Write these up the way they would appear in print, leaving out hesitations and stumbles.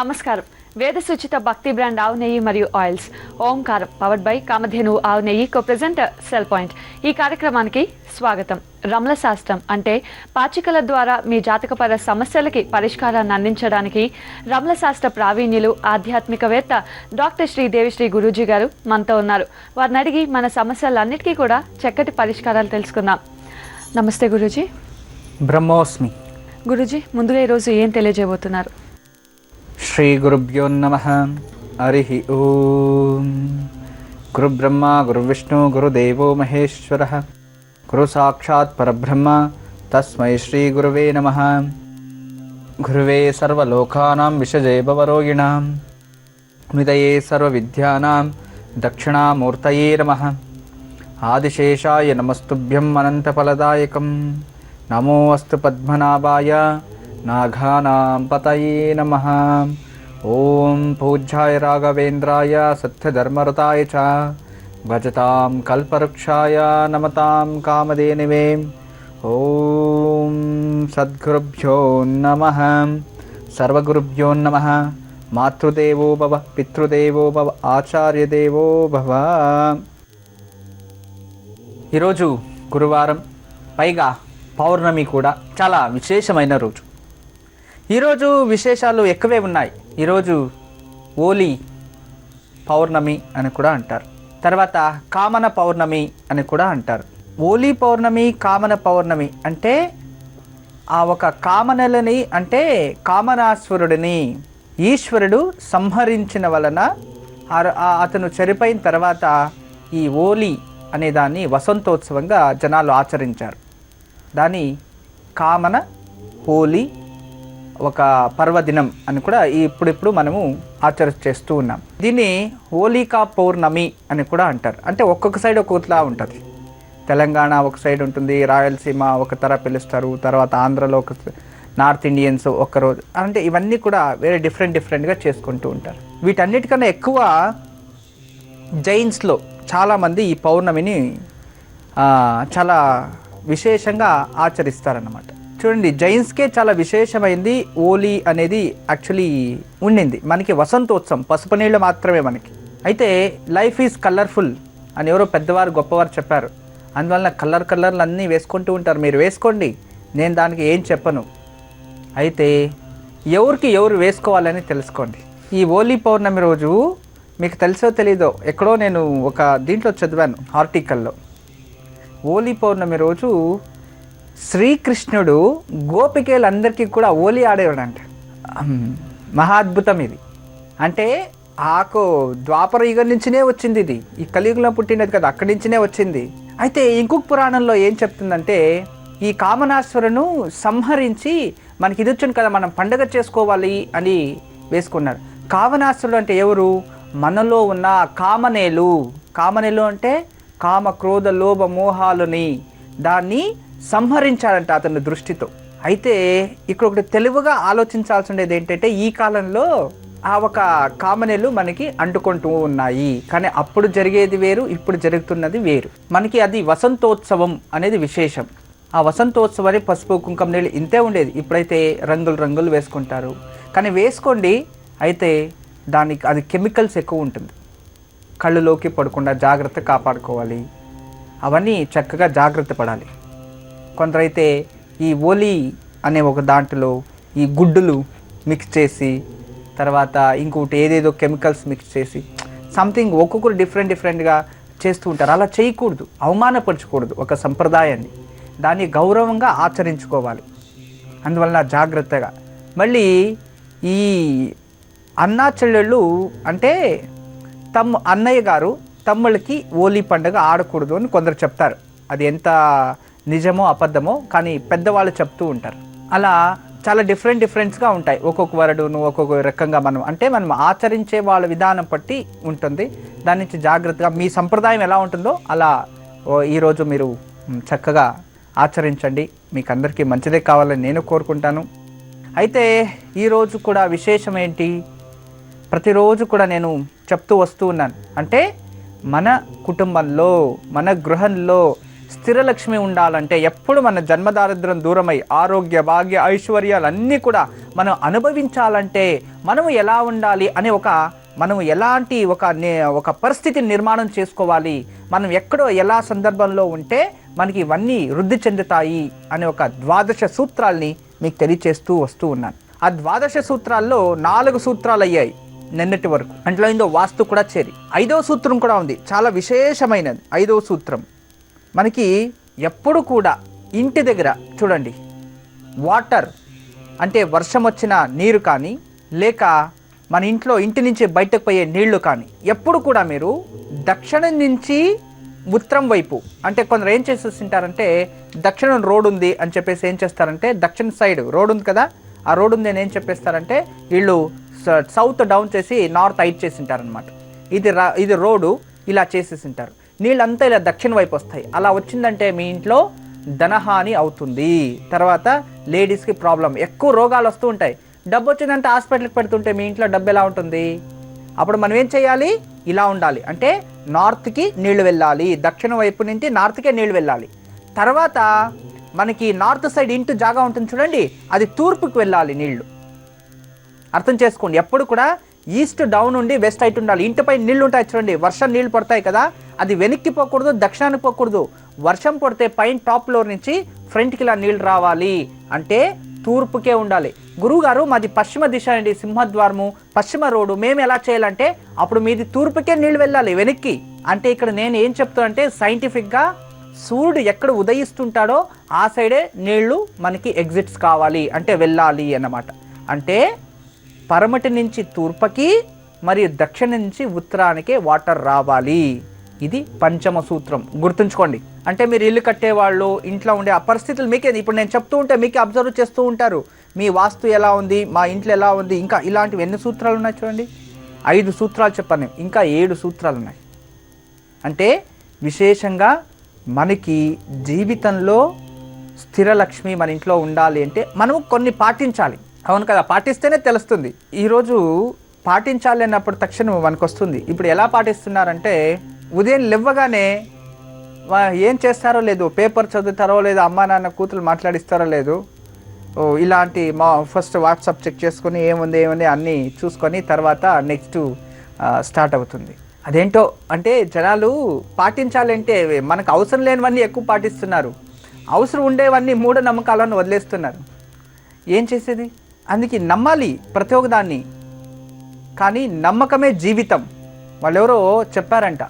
నమస్కారం. వేద సూచిత భక్తి బ్రాండ్ ఆవు నెయ్యి మరియు oils Omkaram powered by Kamadhenu ఆవు నెయ్యి కో ప్రెజెంటర్ సెల్ పాయింట్. ఈ కార్యక్రమానికి స్వాగతం. రమల శాస్త్రం అంటే పాచికల ద్వారా మీ జాతకపర సమస్యలకి పరిష్కారాన్ని అందించడానికి రమల శాస్త్ర ప్రావీణ్యులు ఆధ్యాత్మికవేత్త డాక్టర్ శ్రీ దేవిశ్రీ గురూజీ గారు మనతో ఉన్నారు. వారిని అడిగి మన సమస్యలన్నిటికీ కూడా చక్కటి పరిష్కారాలు తెలుసుకుందాం. నమస్తే గురూజీ. బ్రహ్మోస్మి. గురూజీ, ముందుగా ఈరోజు ఏం తెలియజేయబోతున్నారు? శ్రీ గురుభ్యో నమః. హరి ఓం. గురు బ్రహ్మ గురు విష్ణు గురుదేవో మహేశ్వరః. గురు సాక్షాత్ పరబ్రహ్మ తస్మై శ్రీ గురవే నమః. గురువే సర్వలోకానాం విషజే భవరోగిణాం నిదయే సర్వవిద్యానాం దక్షిణామూర్తయే నమః. ఆదిశేషాయ నమస్తుభ్యం అనంతఫలదాయకం. నమో అస్తు పద్మనాభాయ నాఘానాం పతయే నమః. ఓం పూజ్యాయ రాఘవేంద్రాయ సత్యధర్మరతాయ చ భజతాం కల్పవృక్షాయ నమతాం కామధేనవే. ఓం సద్గురుభ్యో నమః. సర్వగురుభ్యో నమః. మాతృదేవో భవ పితృదేవో భవ ఆచార్యదేవో భవ. ఈరోజు గురువారం, పైగా పౌర్ణమి కూడా చాలా విశేషమైన రోజు. ఈరోజు విశేషాలు ఎక్కువే ఉన్నాయి. ఈరోజు ఓలీ పౌర్ణమి అని కూడా అంటారు. తర్వాత కామన పౌర్ణమి అని కూడా అంటారు. ఓలీ పౌర్ణమి, కామన పౌర్ణమి అంటే ఆ ఒక కామనలని, అంటే కామనాసురుడిని ఈశ్వరుడు సంహరించిన వలన అతను చనిపోయిన తర్వాత ఈ ఓలీ అనే దాన్ని వసంతోత్సవంగా జనాలు ఆచరించారు. దాని కామన హోలీ ఒక పర్వదినం అని కూడా ఇప్పుడు మనము చేస్తూ ఉన్నాం. దీన్ని హోలికా పౌర్ణమి అని కూడా అంటారు. అంటే ఒక్కొక్క సైడ్ ఒక్కొక్కలా ఉంటుంది. తెలంగాణ ఒక సైడ్ ఉంటుంది, రాయలసీమ ఒక తర పిలుస్తారు, తర్వాత ఆంధ్రలో ఒక, నార్త్ ఇండియన్స్ ఒక్కరోజు, అంటే ఇవన్నీ కూడా వేరే డిఫరెంట్గా చేసుకుంటూ ఉంటారు. వీటన్నిటికన్నా ఎక్కువ జైన్స్లో చాలామంది ఈ పౌర్ణమిని చాలా విశేషంగా ఆచరిస్తారన్నమాట. చూడండి, జైన్స్కే చాలా విశేషమైంది ఓలీ అనేది యాక్చువల్లీ ఉండింది. మనకి వసంతోత్సవం పసుపు నీళ్ళు మాత్రమే మనకి. అయితే లైఫ్ ఈజ్ కలర్ఫుల్ అని ఎవరో పెద్దవారు గొప్పవారు చెప్పారు. అందువలన కలర్లు అన్నీ వేసుకుంటూ ఉంటారు. మీరు వేసుకోండి, నేను దానికి ఏం చెప్పను. అయితే ఎవరికి ఎవరు వేసుకోవాలని తెలుసుకోండి. ఈ ఓలీ పౌర్ణమి రోజు మీకు తెలుసో తెలీదో, ఎక్కడో నేను ఒక దీంట్లో చదివాను ఆర్టికల్లో. ఓలీ పౌర్ణమి రోజు శ్రీకృష్ణుడు గోపికలందరికీ కూడా ఓలీ ఆడేవాడంట. మహా అద్భుతం ఇది. అంటే ద్వాపర యుగం నుంచినే వచ్చింది ఇది. ఈ కలియుగంలో పుట్టినది కదా, అక్కడి నుంచినే వచ్చింది. అయితే ఇంకొక పురాణంలో ఏం చెప్తుందంటే, ఈ కామనాసురును సంహరించి మనకి ఇది వచ్చింది కదా, మనం పండగ చేసుకోవాలి అని వేసుకున్నారు. కామనాసురుడు అంటే ఎవరు? మనలో ఉన్న కామనేలు అంటే కామ క్రోధ లోభ మోహాలని దాన్ని సంహరించాడంట అతని దృష్టితో. అయితే ఇక్కడ ఒకటి తెలివిగా ఆలోచించాల్సి ఉండేది ఏంటంటే, ఈ కాలంలో ఆ ఒక కామనేలు మనకి అంటుకుంటూ ఉన్నాయి, కానీ అప్పుడు జరిగేది వేరు, ఇప్పుడు జరుగుతున్నది వేరు. మనకి అది వసంతోత్సవం అనేది విశేషం. ఆ వసంతోత్సవాన్ని పసుపు కుంకుమ నీళ్ళు ఇంతే ఉండేది. ఇప్పుడైతే రంగులు వేసుకుంటారు. కానీ వేసుకోండి, అయితే దానికి అది కెమికల్స్ ఎక్కువ ఉంటుంది. కళ్ళులోకి పడకుండా జాగ్రత్త కాపాడుకోవాలి. అవన్నీ చక్కగా జాగ్రత్త పడాలి. కొందరైతే ఈ ఓలీ అనే ఒక దాంట్లో ఈ గుడ్డులు మిక్స్ చేసి, తర్వాత ఇంకొకటి ఏదేదో కెమికల్స్ మిక్స్ చేసి సంథింగ్ ఒక్కొక్కరు డిఫరెంట్గా చేస్తూ ఉంటారు. అలా చేయకూడదు, అవమానపరచకూడదు ఒక సంప్రదాయాన్ని. దాన్ని గౌరవంగా ఆచరించుకోవాలి. అందువలన జాగ్రత్తగా. మళ్ళీ ఈ అన్నా చెల్లెళ్ళు అంటే అన్నయ్య గారు తమ్ముళ్ళకి ఓలీ పండుగ ఆడకూడదు అని కొందరు చెప్తారు. అది ఎంత నిజమో అబద్ధమో కానీ పెద్దవాళ్ళు చెప్తూ ఉంటారు. అలా చాలా డిఫరెంట్స్గా ఉంటాయి. ఒక్కొక్క వరడును ఒక్కొక్క రకంగా మనం ఆచరించే వాళ్ళ విధానం బట్టి ఉంటుంది. దాని నుంచి జాగ్రత్తగా మీ సంప్రదాయం ఎలా ఉంటుందో అలా ఈరోజు మీరు చక్కగా ఆచరించండి. మీకు అందరికీ మంచిదే కావాలని నేను కోరుకుంటాను. అయితే ఈరోజు కూడా విశేషం ఏంటి, ప్రతిరోజు కూడా నేను చెప్తూ వస్తూ ఉన్నాను. అంటే మన కుటుంబంలో, మన గృహంలో స్థిరలక్ష్మి ఉండాలంటే, ఎప్పుడు మన జన్మదారిద్ర్యం దూరమై ఆరోగ్య భాగ్య ఐశ్వర్యాలన్నీ కూడా మనం అనుభవించాలంటే మనము ఎలా ఉండాలి అనే మనం ఎలాంటి ఒక పరిస్థితిని నిర్మాణం చేసుకోవాలి, మనం ఎక్కడో ఎలా సందర్భంలో ఉంటే మనకి ఇవన్నీ వృద్ధి చెందుతాయి అనే ఒక 12 సూత్రాల్ని మీకు తెలియచేస్తూ వస్తూ ఉన్నాను. ఆ 12 సూత్రాల్లో 4 సూత్రాలు అయ్యాయి నిన్నటి వరకు. అందులో ఇందో వాస్తు కూడా చేరి 5వ సూత్రం కూడా ఉంది, చాలా విశేషమైనది. 5వ సూత్రం మనకి ఎప్పుడు కూడా ఇంటి దగ్గర చూడండి, వాటర్ అంటే వర్షం వచ్చిన నీరు కానీ, లేక మన ఇంటి నుంచి బయటకు పోయే నీళ్లు కానీ, ఎప్పుడు కూడా మీరు దక్షిణం నుంచి ఉత్తరం వైపు, అంటే కొందరు ఏం చేసేస్తుంటారంటే, దక్షిణం రోడ్ ఉంది అని చెప్పేసి ఏం చేస్తారంటే, దక్షిణ సైడ్ రోడ్ ఉంది కదా, ఆ రోడ్ ఉంది అని ఏం చెప్పేస్తారంటే వీళ్ళు సౌత్ డౌన్ చేసి నార్త్ హైట్ చేసి ఉంటారనమాట. ఇది రోడ్డు ఇలా చేసేసి ఉంటారు. నీళ్ళంతా ఇలా దక్షిణ వైపు వస్తాయి. అలా వచ్చిందంటే మీ ఇంట్లో ధనహాని అవుతుంది. తర్వాత లేడీస్కి ప్రాబ్లం, ఎక్కువ రోగాలు వస్తూ ఉంటాయి. డబ్బు వచ్చిందంటే హాస్పిటల్కి పెడుతుంటే మీ ఇంట్లో డబ్బు ఎలా ఉంటుంది? అప్పుడు మనం ఏం చేయాలి? ఇలా ఉండాలి. అంటే నార్త్కి నీళ్లు వెళ్ళాలి, దక్షిణ వైపు నుంచి నార్త్కే నీళ్లు వెళ్ళాలి. తర్వాత మనకి నార్త్ సైడ్ ఇంటి జాగా ఉంటుంది చూడండి, అది తూర్పుకి వెళ్ళాలి నీళ్లు. అర్థం చేసుకోండి, ఎప్పుడు కూడా ఈస్ట్ డౌన్ నుండి వెస్ట్ హైట్ ఉండాలి. ఇంటిపై నీళ్లు ఉంటాయి చూడండి, వర్షం నీళ్లు పడతాయి కదా, అది వెనక్కి పోకూడదు, దక్షిణానికి పోకూడదు. వర్షం పడితే పైన టాప్ ఫ్లోర్ నుంచి ఫ్రంట్కి ఇలా నీళ్ళు రావాలి అంటే తూర్పుకే ఉండాలి. గురువుగారు మాది పశ్చిమ దిశ అండి, సింహద్వారము పశ్చిమ రోడ్డు, మేము ఎలా చేయాలంటే అప్పుడు మీది తూర్పుకే నీళ్ళు వెళ్ళాలి వెనక్కి. అంటే ఇక్కడ నేను ఏం చెప్తానంటే సైంటిఫిక్గా సూర్యుడు ఎక్కడ ఉదయిస్తుంటాడో ఆ సైడే నీళ్లు మనకి ఎగ్జిట్స్ కావాలి, అంటే వెళ్ళాలి అన్నమాట. అంటే పరమటి నుంచి తూర్పుకి మరియు దక్షిణ నుంచి ఉత్తరానికి వాటర్ రావాలి. ఇది పంచమ సూత్రం, గుర్తుంచుకోండి. అంటే మీరు ఇల్లు కట్టేవాళ్ళు, ఇంట్లో ఉండే ఆ పరిస్థితులు మీకే, ఇప్పుడు నేను చెప్తూ ఉంటే మీకే అబ్జర్వ్ చేస్తూ ఉంటారు, మీ వాస్తు ఎలా ఉంది, మా ఇంట్లో ఎలా ఉంది. ఇంకా ఇలాంటివి ఎన్ని సూత్రాలు ఉన్నాయి చూడండి, 5 సూత్రాలు చెప్పాను, ఇంకా 7 సూత్రాలు ఉన్నాయి. అంటే విశేషంగా మనకి జీవితంలో స్థిరలక్ష్మి మన ఇంట్లో ఉండాలి అంటే మనం కొన్ని పాటించాలి. అవును కదా, పాటిస్తేనే తెలుస్తుంది. ఈరోజు పాటించాలి అన్నప్పుడు తక్షణం మనకు వస్తుంది. ఇప్పుడు ఎలా పాటిస్తున్నారంటే, ఉదయం లేవగానే ఏం చేస్తారో లేదు, పేపర్ చదువుతారో లేదు, అమ్మా నాన్న కూతురు మాట్లాడిస్తారో లేదు, ఇలాంటి ఫస్ట్ వాట్సాప్ చెక్ చేసుకొని ఏముంది అన్నీ చూసుకొని తర్వాత నెక్స్ట్ స్టార్ట్ అవుతుంది. అదేంటో అంటే జనాలు పాటించాలంటే మనకు అవసరం లేనివన్నీ ఎక్కువ పాటిస్తున్నారు, అవసరం ఉండేవన్నీ మూఢనమ్మకాలను వదిలేస్తున్నారు. ఏం చేసేది? అందుకే నమ్మాలి ప్రతి ఒక్క దాన్ని, కానీ నమ్మకమే జీవితం. వాళ్ళెవరో చెప్పారంట,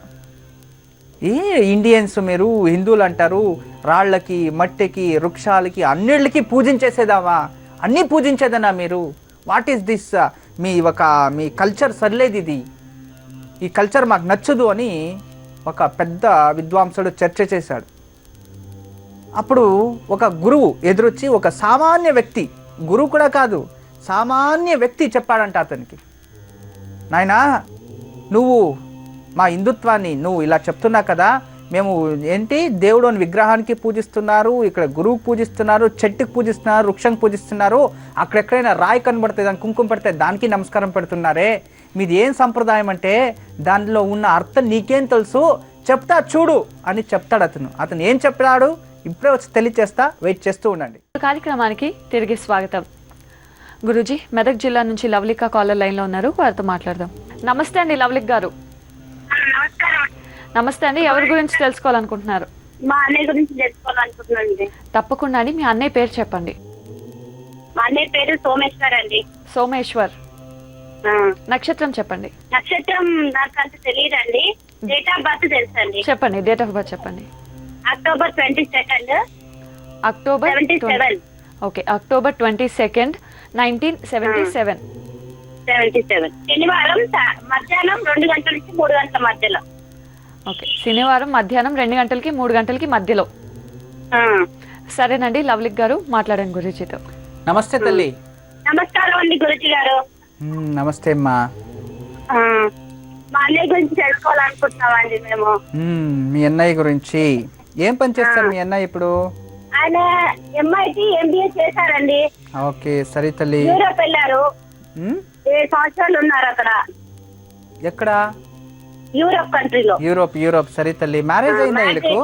ఇండియన్స్ మీరు హిందువులు అంటారు, రాళ్ళకి మట్టికి వృక్షాలకి అన్నిళ్ళకి పూజించేసేదావా, అన్నీ పూజించేదనా మీరు? What is this? మీ కల్చర్ సర్లేదు, ఇది ఈ కల్చర్ మాకు నచ్చదు అని ఒక పెద్ద విద్వాంసుడు చర్చ చేశాడు. అప్పుడు ఒక గురువు ఎదురొచ్చి ఒక సామాన్య వ్యక్తి, గురువు కూడా కాదు సామాన్య వ్యక్తి చెప్పాడంట అతనికి, నాయనా నువ్వు మా హిందుత్వాన్ని నువ్వు ఇలా చెప్తున్నా కదా, మేము ఏంటి దేవుడు విగ్రహానికి పూజిస్తున్నారు, ఇక్కడ గురువుకి పూజిస్తున్నారు, చెట్టుకు పూజిస్తున్నారు, వృక్షంకి పూజిస్తున్నారు, అక్కడెక్కడైనా రాయి కనబడుతుంది దానికి కుంకుమ పెడితే దానికి నమస్కారం పెడుతున్నారే, మీది ఏం సంప్రదాయం అంటే దానిలో ఉన్న అర్థం నీకేం తెలుసు, చెప్తా చూడు అని చెప్తాడు అతను ఏం చెప్పాడు ఇప్పుడే వచ్చి తెలియచేస్తా, వెయిట్ చేస్తూ ఉండండి. కార్యక్రమానికి తిరిగి స్వాగతం. గురూజీ, మెదక్ జిల్లా నుంచి లవలిక కాలర్ లైన్లో ఉన్నారు, వారితో మాట్లాడదాం. నమస్తే అండి లవలిక్ గారు. నమస్తే అండి, ఎవరి గురించి తెలుసుకోవాలనుకుంటున్నారు? మా అన్నయ్య గురించి తెలుసుకోవాలనుకుంటున్నాను. తప్పకుండా అండి, మీ అన్నయ్య పేరు చెప్పండి. మా అన్నయ్య పేరు సోమేశ్వర్ అండి. సోమేశ్వర్. నక్షత్రం చెప్పండి. నక్షత్రం నాకు అంత తెలియదండి, డేట్ ఆఫ్ బర్త్ తెలుసండి. చెప్పండి, డేట్ ఆఫ్ బర్త్ చెప్పండి. అక్టోబర్ 22. అక్టోబర్ 77. Okay, October 22, 1977. 77 శనివారం మధ్యాహ్నం 2 గంటల నుంచి 3 గంటల మధ్యలో. ఓకే, శనివారం మధ్యాహ్నం 2 గంటలకి 3 గంటలకి మధ్యలో. సరేనండి లవలిక్ గారు, మాట్లాడండి గురూజీతో. నమస్తే తల్లి. నమస్కారం అండి గురూజీ గారు. నమస్తే అమ్మా. మా అన్నయ్య గురించి తెలుసుకోవాలనుకుంటున్నామండి మేము. మీ అన్నయ్య గురించి ఏం పని చేస్తారు మీ అన్నయ్య ఇప్పుడు? ఆయన MIT MBA చేశారండి. ఓకే, సరే తల్లి. యూరోప్ వెళ్ళారు, 7 సంవత్సరాలు ఉన్నారు అక్కడ. ఎక్కడ? యూరోప్ కంట్రీలో. యూరోప్. సరే తల్లి, మ్యారేజ్ అయిందా వీళ్ళకు?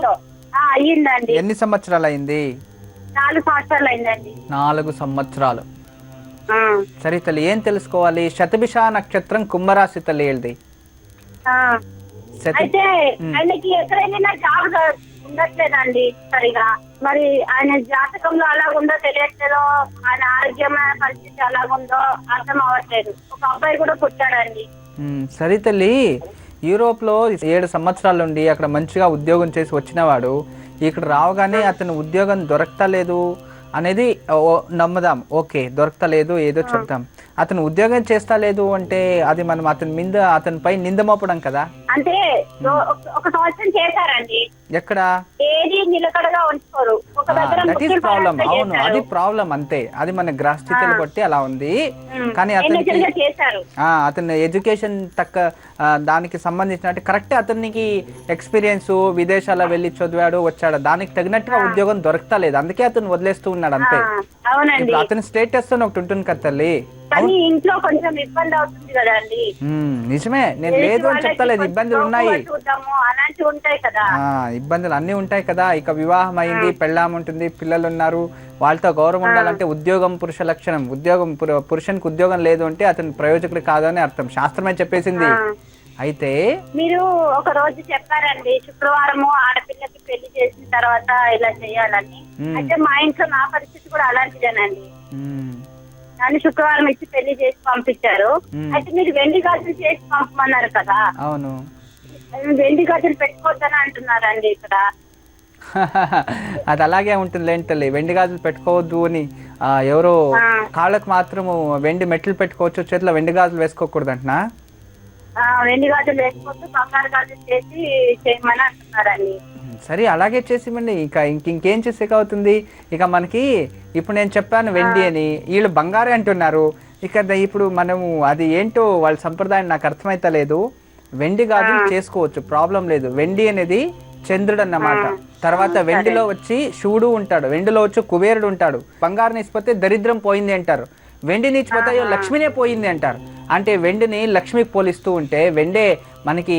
అయ్యిందండి. ఎన్ని సంవత్సరాలు అయింది? 4 సంవత్సరాలు అయిందండి. 4 సంవత్సరాలు. ఆ, సరే తల్లి, ఏం తెలుసుకోవాలి? శతభిష నక్షత్రం కుంభరాశి తల్లి ఏది? ఆ. అయితే ఆయనకి ఎక్కడైనా జాబ్ ఉండట్లేదండి సరిగా. మరి ఆయన జాతకంలో అలాగుందో తెలియట్లేదో, ఆయన ఆరోగ్యమైన పరిస్థితి అలాగుందో అర్థం అవ్వట్లేదు. ఒక అబ్బాయి కూడా పుట్టాడండి. సరే తల్లి, యూరోప్లో 7 సంవత్సరాల నుండి అక్కడ మంచిగా ఉద్యోగం చేసి వచ్చినవాడు ఇక్కడ రావగానే అతను ఉద్యోగం దొరకలేదు అనేది నమ్ముదాం. ఓకే, దొరకలేదు ఏదో చెప్తాం. అతను ఉద్యోగం చేస్తా లేదు అంటే అది మనం అతనిపై నింద మోపడం కదా. అంటే ఒక సంవత్సరం చేశారండి. ఎక్కడ? ఏది నిలకడగా ఉంచుకోరు. ఒక దగ్గర దట్ ఈస్ ప్రాబ్లం. అవును, అది ప్రాబ్లం అంతే. అది మన గ్రహస్థితులు బట్టి అలా ఉంది. కానీ అతనికి అతని ఎడ్యుకేషన్ దానికి సంబంధించిన కరెక్ట్ అతనికి ఎక్స్పీరియన్స్, విదేశాల్లో వెళ్ళి చదివాడు వచ్చాడు, దానికి తగినట్టుగా ఉద్యోగం దొరకలేదు, అందుకే అతను వదిలేస్తూ ఉన్నాడు అంతే. అతని స్టేటస్ ఒకటి ఉంటుంది కదా తల్లి. కానీ ఇంట్లో కొంచెం ఇబ్బంది అవుతుంది కదా అండి. నిజమే, నేను లేదు అని చెప్తలేదు, ఇబ్బందులు ఉన్నాయి, అలాంటివి ఉంటాయి కదా. ఇబ్బందులు అన్ని ఉంటాయి కదా. ఇక వివాహం అయింది, పెళ్ళాం ఉంటుంది, పిల్లలు ఉన్నారు, వాళ్ళతో గౌరవం ఉండాలంటే ఉద్యోగం పురుష లక్షణం. పురుషునికి ఉద్యోగం లేదు అంటే అతని ప్రయోజకుడు కాదని అర్థం, శాస్త్రమే చెప్పేసింది. అయితే మీరు ఒక రోజు చెప్పారండి, శుక్రవారము ఆడపిల్లకి పెళ్లి చేసిన తర్వాత ఇలా చేయాలని. అయితే మా ఇంట్లో నా పరిస్థితి కూడా అలాంటిదేనండి. నన్ను శుక్రవారం ఇచ్చి పెళ్లి చేసి పంపించారు. అయితే మీరు వెండి గాజులు చేసి పంపమన్నారు కదా. అవును, వెండి గాజులు పెట్టుకోవద్దని అంటున్నారండి ఇక్కడ. అది అలాగే ఉంటుంది లేంటల్లి, వెండి గాజులు పెట్టుకోవద్దు అని. ఎవరో కాళ్ళకు మాత్రము వెండి మెట్లు పెట్టుకోవచ్చు, చేతిలో వెండి గాజులు వేసుకోకూడదు అంటున్నా. వెండి గాజులు వేసుకోవద్దు, బంగారు గాజులు చేసి చేయమని అంటున్నారండి. సరే, అలాగే చేసిమండి. ఇంకేం చేసేక అవుతుంది. ఇక మనకి ఇప్పుడు నేను చెప్పాను వెండి అని, వీళ్ళు బంగారే అంటున్నారు. ఇక ఇప్పుడు మనము అది ఏంటో వాళ్ళ సంప్రదాయం నాకు అర్థమైతలేదు. వెండి గాజులు చేసుకోవచ్చు, ప్రాబ్లం లేదు. వెండి అనేది చంద్రుడు అన్నమాట. తర్వాత వెండిలో వచ్చి శివుడు ఉంటాడు, వెండిలో వచ్చి కుబేరుడు ఉంటాడు. బంగారం ఇచ్చిపోతే దరిద్రం పోయింది అంటారు, వెండిని ఇచ్చిపోతే అయ్యో లక్ష్మినే పోయింది అంటారు. అంటే వెండిని లక్ష్మికి పోలిస్తూ ఉంటే వెండే మనకి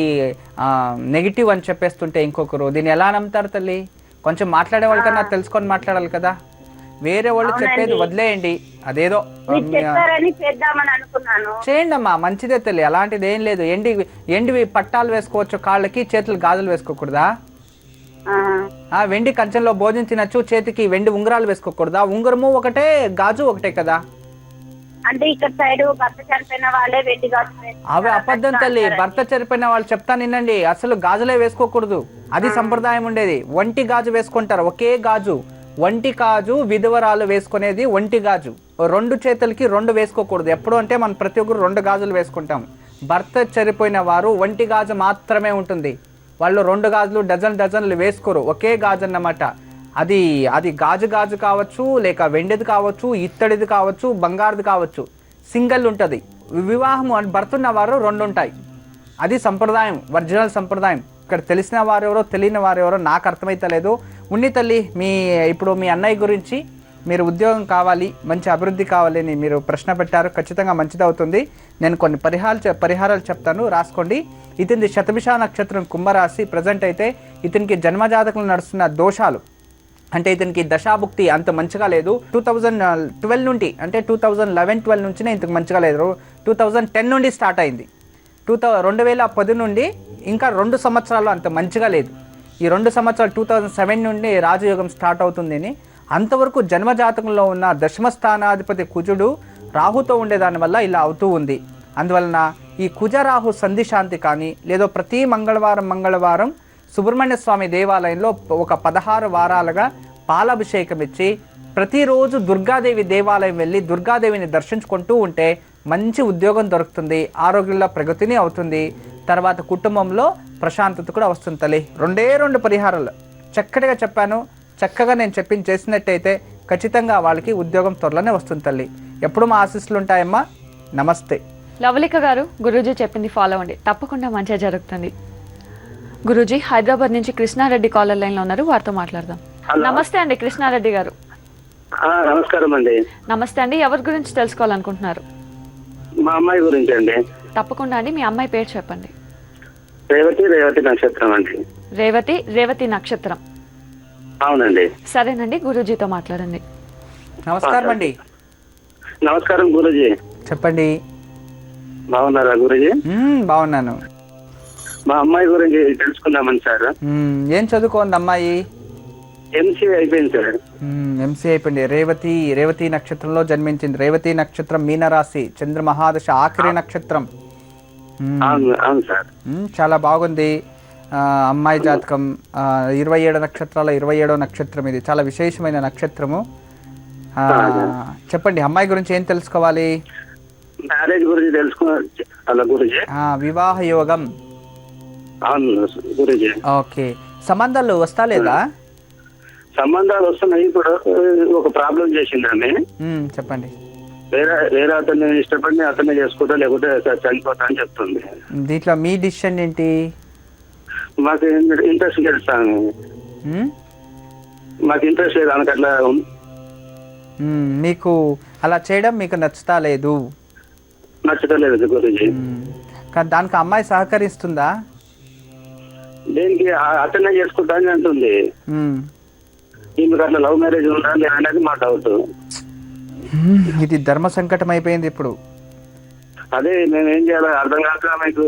నెగిటివ్ అని చెప్పేస్తుంటే ఇంకొకరు దీన్ని ఎలా నమ్ముతారు తల్లి? కొంచెం మాట్లాడే వాళ్ళకన్నా తెలుసుకొని మాట్లాడాలి కదా. వేరే వాళ్ళు చెప్పేది వదిలేయండి, అదేదో చేయండి అమ్మా, మంచిదే తల్లి, అలాంటిది ఏం లేదు. ఎండివి పట్టాలు వేసుకోవచ్చు కాళ్ళకి, చేతులు గాజులు వేసుకోకూడదా? వెండి కంచెంలో భోజనం తినచ్చు, చేతికి వెండి ఉంగరాలు వేసుకోకూడదా? ఉంగరము ఒకటే, గాజు ఒకటే కదా. అంటే ఇక్కడ సైడ్ భర్త చనిపోయిన వాళ్ళే వెండి గాజులు. అవి అబద్ధం తల్లి, భర్త చనిపోయిన వాళ్ళు చెప్తా నిన్నండి, అసలు గాజులే వేసుకోకూడదు. అది సంప్రదాయం ఉండేది. ఒంటి గాజు వేసుకుంటారు, ఒకే గాజు. ఒంటి గాజు విధవరాలు వేసుకునేది ఒంటి గాజు. 2 చేతులకి 2 వేసుకోకూడదు. ఎప్పుడు అంటే మనం ప్రతి ఒక్కరు 2 గాజులు వేసుకుంటాం. భర్త చనిపోయిన వారు ఒంటి గాజు మాత్రమే ఉంటుంది. వాళ్ళు 2 గాజులు డజన్లు వేసుకోరు, ఒకే గాజు అన్నమాట. అది గాజు కావచ్చు, లేక వెండిది కావచ్చు, ఇత్తడిది కావచ్చు, బంగారుది కావచ్చు, సింగిల్ ఉంటుంది. వివాహం భర్త ఉన్న వారు 2 ఉంటాయి. అది సంప్రదాయం, ఒరిజినల్ సంప్రదాయం. ఇక్కడ తెలిసిన వారెవరో తెలియని వారెవరో నాకు అర్థమైతలేదు. ఉన్ని తల్లి, ఇప్పుడు మీ అన్నయ్య గురించి మీరు ఉద్యోగం కావాలి, మంచి అభివృద్ధి కావాలని మీరు ప్రశ్న పెట్టారు. ఖచ్చితంగా మంచిది అవుతుంది. నేను కొన్ని పరిహారాలు చెప్తాను, రాసుకోండి. ఇతనిది శతభిష నక్షత్రం కుంభరాశి. ప్రజెంట్ అయితే ఇతనికి జన్మజాతకంలో నడుస్తున్న దోషాలు అంటే ఇతనికి దశాభుక్తి అంత మంచిగా లేదు. 2012 నుండి అంటే 2011-12 నుంచినే ఇంతకు మంచిగా లేదు. 2010 నుండి స్టార్ట్ అయింది. 2010 నుండి ఇంకా 2 సంవత్సరాలు అంత మంచిగా లేదు. ఈ 2 సంవత్సరాలు 2007 నుండి రాజయోగం స్టార్ట్ అవుతుందని. అంతవరకు జన్మజాతకంలో ఉన్న దశమస్థానాధిపతి కుజుడు రాహుతో ఉండేదానివల్ల ఇలా అవుతూ ఉంది. అందువలన ఈ కుజరాహు సంధి శాంతి కానీ, లేదో ప్రతి మంగళవారం సుబ్రహ్మణ్య స్వామి దేవాలయంలో ఒక 16 వారాలుగా పాలాభిషేకం ఇచ్చి ప్రతిరోజు దుర్గాదేవి దేవాలయం వెళ్ళి దుర్గాదేవిని దర్శించుకుంటూ ఉంటే మంచి ఉద్యోగం దొరుకుతుంది, ఆరోగ్యంలో ప్రగతిని అవుతుంది, తర్వాత కుటుంబంలో ప్రశాంతత కూడా వస్తుంది తల్లి. 2 పరిహారాలు చక్కటిగా చెప్పాను. చక్కగా నేను చేసినట్టయితే ఖచ్చితంగా వాళ్ళకి ఉద్యోగం త్వరలోనే వస్తుంది తల్లి. ఎప్పుడు మా ఆశీస్సులు ఉంటాయమ్మా. నమస్తే. లవలిక గారు, గురూజీ చెప్పింది ఫాలో అవ్వండి, తప్పకుండా మంచిగా జరుగుతుంది. గురూజీ, హైదరాబాద్ నుంచి కృష్ణారెడ్డి కాలర్ లైన్ లో ఉన్నారు, వారితో మాట్లాడదాం. నమస్తే అండి కృష్ణారెడ్డి గారు. నమస్కారం అండి. నమస్తే అండి, ఎవరి గురించి తెలుసుకోవాలనుకుంటున్నారు? మా అమ్మాయి గురించి అండి. తప్పకుండా అండి, మీ అమ్మాయి పేరు చెప్పండి. రేవతి నక్షత్రం అండి. రేవతి నక్షత్రం. అవునండి. సరేనండి, గురూజీతో మాట్లాడండి. నమస్కారం అండి. నమస్కారం గురూజీ. చెప్పండి. బాగున్నారా గురూజీ? బాగున్నాను. మా అమ్మాయి గురించి తెలుసుకుందామని సార్. ఏం చదువుకోండి అమ్మాయి? ఎంసీ అయిపోయింది సార్. ఎంసీ అయిపోయింది. రేవతి నక్షత్రంలో జన్మించింది. రేవతి నక్షత్రం మీనరాశి, చంద్ర మహాదశ ఆఖరి నక్షత్రం. అవును సార్. చాలా బాగుంది. అమ్మాయి జాతకం 27 నక్షత్రాల 27వ నక్షత్రం. ఇది చాలా విశేషమైన నక్షత్రము. చెప్పండి, అమ్మాయి గురించి ఏం తెలుసుకోవాలి? మ్యారేజ్ గురించి తెలుసుకోవాలి గురూజీ. వివాహ యోగం. అవును గురూజీ. ఓకే, సంబంధాలు వస్తా లేదా? సంబంధాలు వస్తున్నాయి. ఇప్పుడు ఒక ప్రాబ్లం చేసింది ఆమె. చెప్పండి. వేరే అతన్ని ఇష్టపడి అతన్ని చేసుకుంటా, లేకుంటే చనిపోతా అని చెప్తుంది. దీంట్లో మీ డిసిషన్ ఏంటి? మాకు ఇంట్రెస్ట్ లేదు సార్. మాకు ఇంట్రెస్ట్ లేదు అనకు. అట్లా మీకు అలా చేయడం మీకు నచ్చుతా లేదు? నచ్చలేదు గురూజీ. కానీ దానికి అమ్మాయి సహకరిస్తుందా? దేనికి? అతనే చేసుకుంటా అని అంటుంది. ఈమెకు అట్లా లవ్ మ్యారేజ్ ఉందా అనేది మా డౌట్. ఇది ధర్మ సంకటం అయిపోయింది ఇప్పుడు. అదే మేము ఏం చేయాలో అర్థం కాక మీకు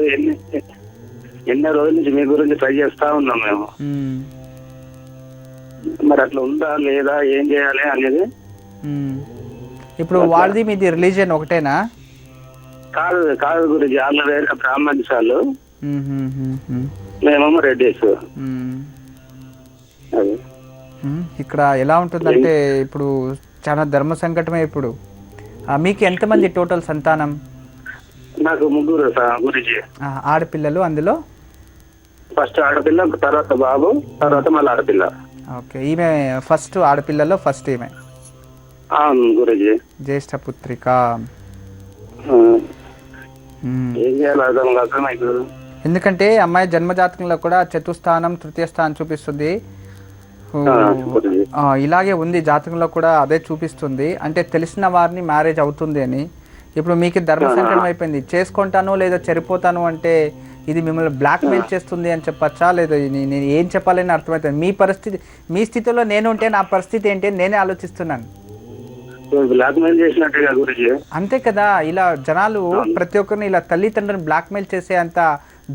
ఎన్నో రోజుల నుంచి మీ గురించి ట్రై చేస్తా ఉన్నాం మేము. మరి అట్లా ఉందా లేదా, ఏం చేయాలి అనేది. ఇప్పుడు వాళ్ళది మీది రిలీజియన్ ఒకటేనా? కాదు గురించి వాళ్ళు వేరే బ్రాహ్మణ్స్ వాళ్ళు, మేమేమో రెడ్డీస్. అదే ఇక్కడ ఎలా ఉంటుందంటే ఇప్పుడు చాలా ధర్మ సంకటమే ఇప్పుడు. మీకు ఎంతమంది టోటల్ సంతానం? నాకు 3 గురించి. ఆడపిల్లలు? అందులో ఫస్ట్ ఆడపిల్ల, తర్వాత బాబు, తర్వాత మళ్ళీ ఆడపిల్ల. ఓకే, ఈమె ఫస్ట్ ఆడపిల్లలో ఫస్ట్ ఈమె. అవును గురించి. జ్యేష్ఠ పుత్రిక. ఏం చేయాలి అర్థం కాక మీకు. ఎందుకంటే అమ్మాయి జన్మజాతకంలో కూడా చతుస్థానం, తృతీయ స్థానం చూపిస్తుంది. ఇలాగే ఉంది జాతకంలో కూడా, అదే చూపిస్తుంది. అంటే తెలిసిన వారిని మ్యారేజ్ అవుతుంది అని. ఇప్పుడు మీకు ధర్మ సంకటం అయిపోయింది. చేసుకుంటాను లేదా చనిపోతాను అంటే ఇది మిమ్మల్ని బ్లాక్మెయిల్ చేస్తుంది అని చెప్పచ్చా? లేదా నేను ఏం చెప్పాలని అర్థమవుతుంది. మీ పరిస్థితి, మీ స్థితిలో నేను ఉంటే నా పరిస్థితి ఏంటి అని నేనే ఆలోచిస్తున్నాను. బ్లాక్మెయిల్ చేసినట్టుగా గురించి. అంతే కదా, ఇలా జనాలు ప్రతి ఒక్కరిని ఇలా తల్లిదండ్రులను బ్లాక్మెయిల్ చేసే అంత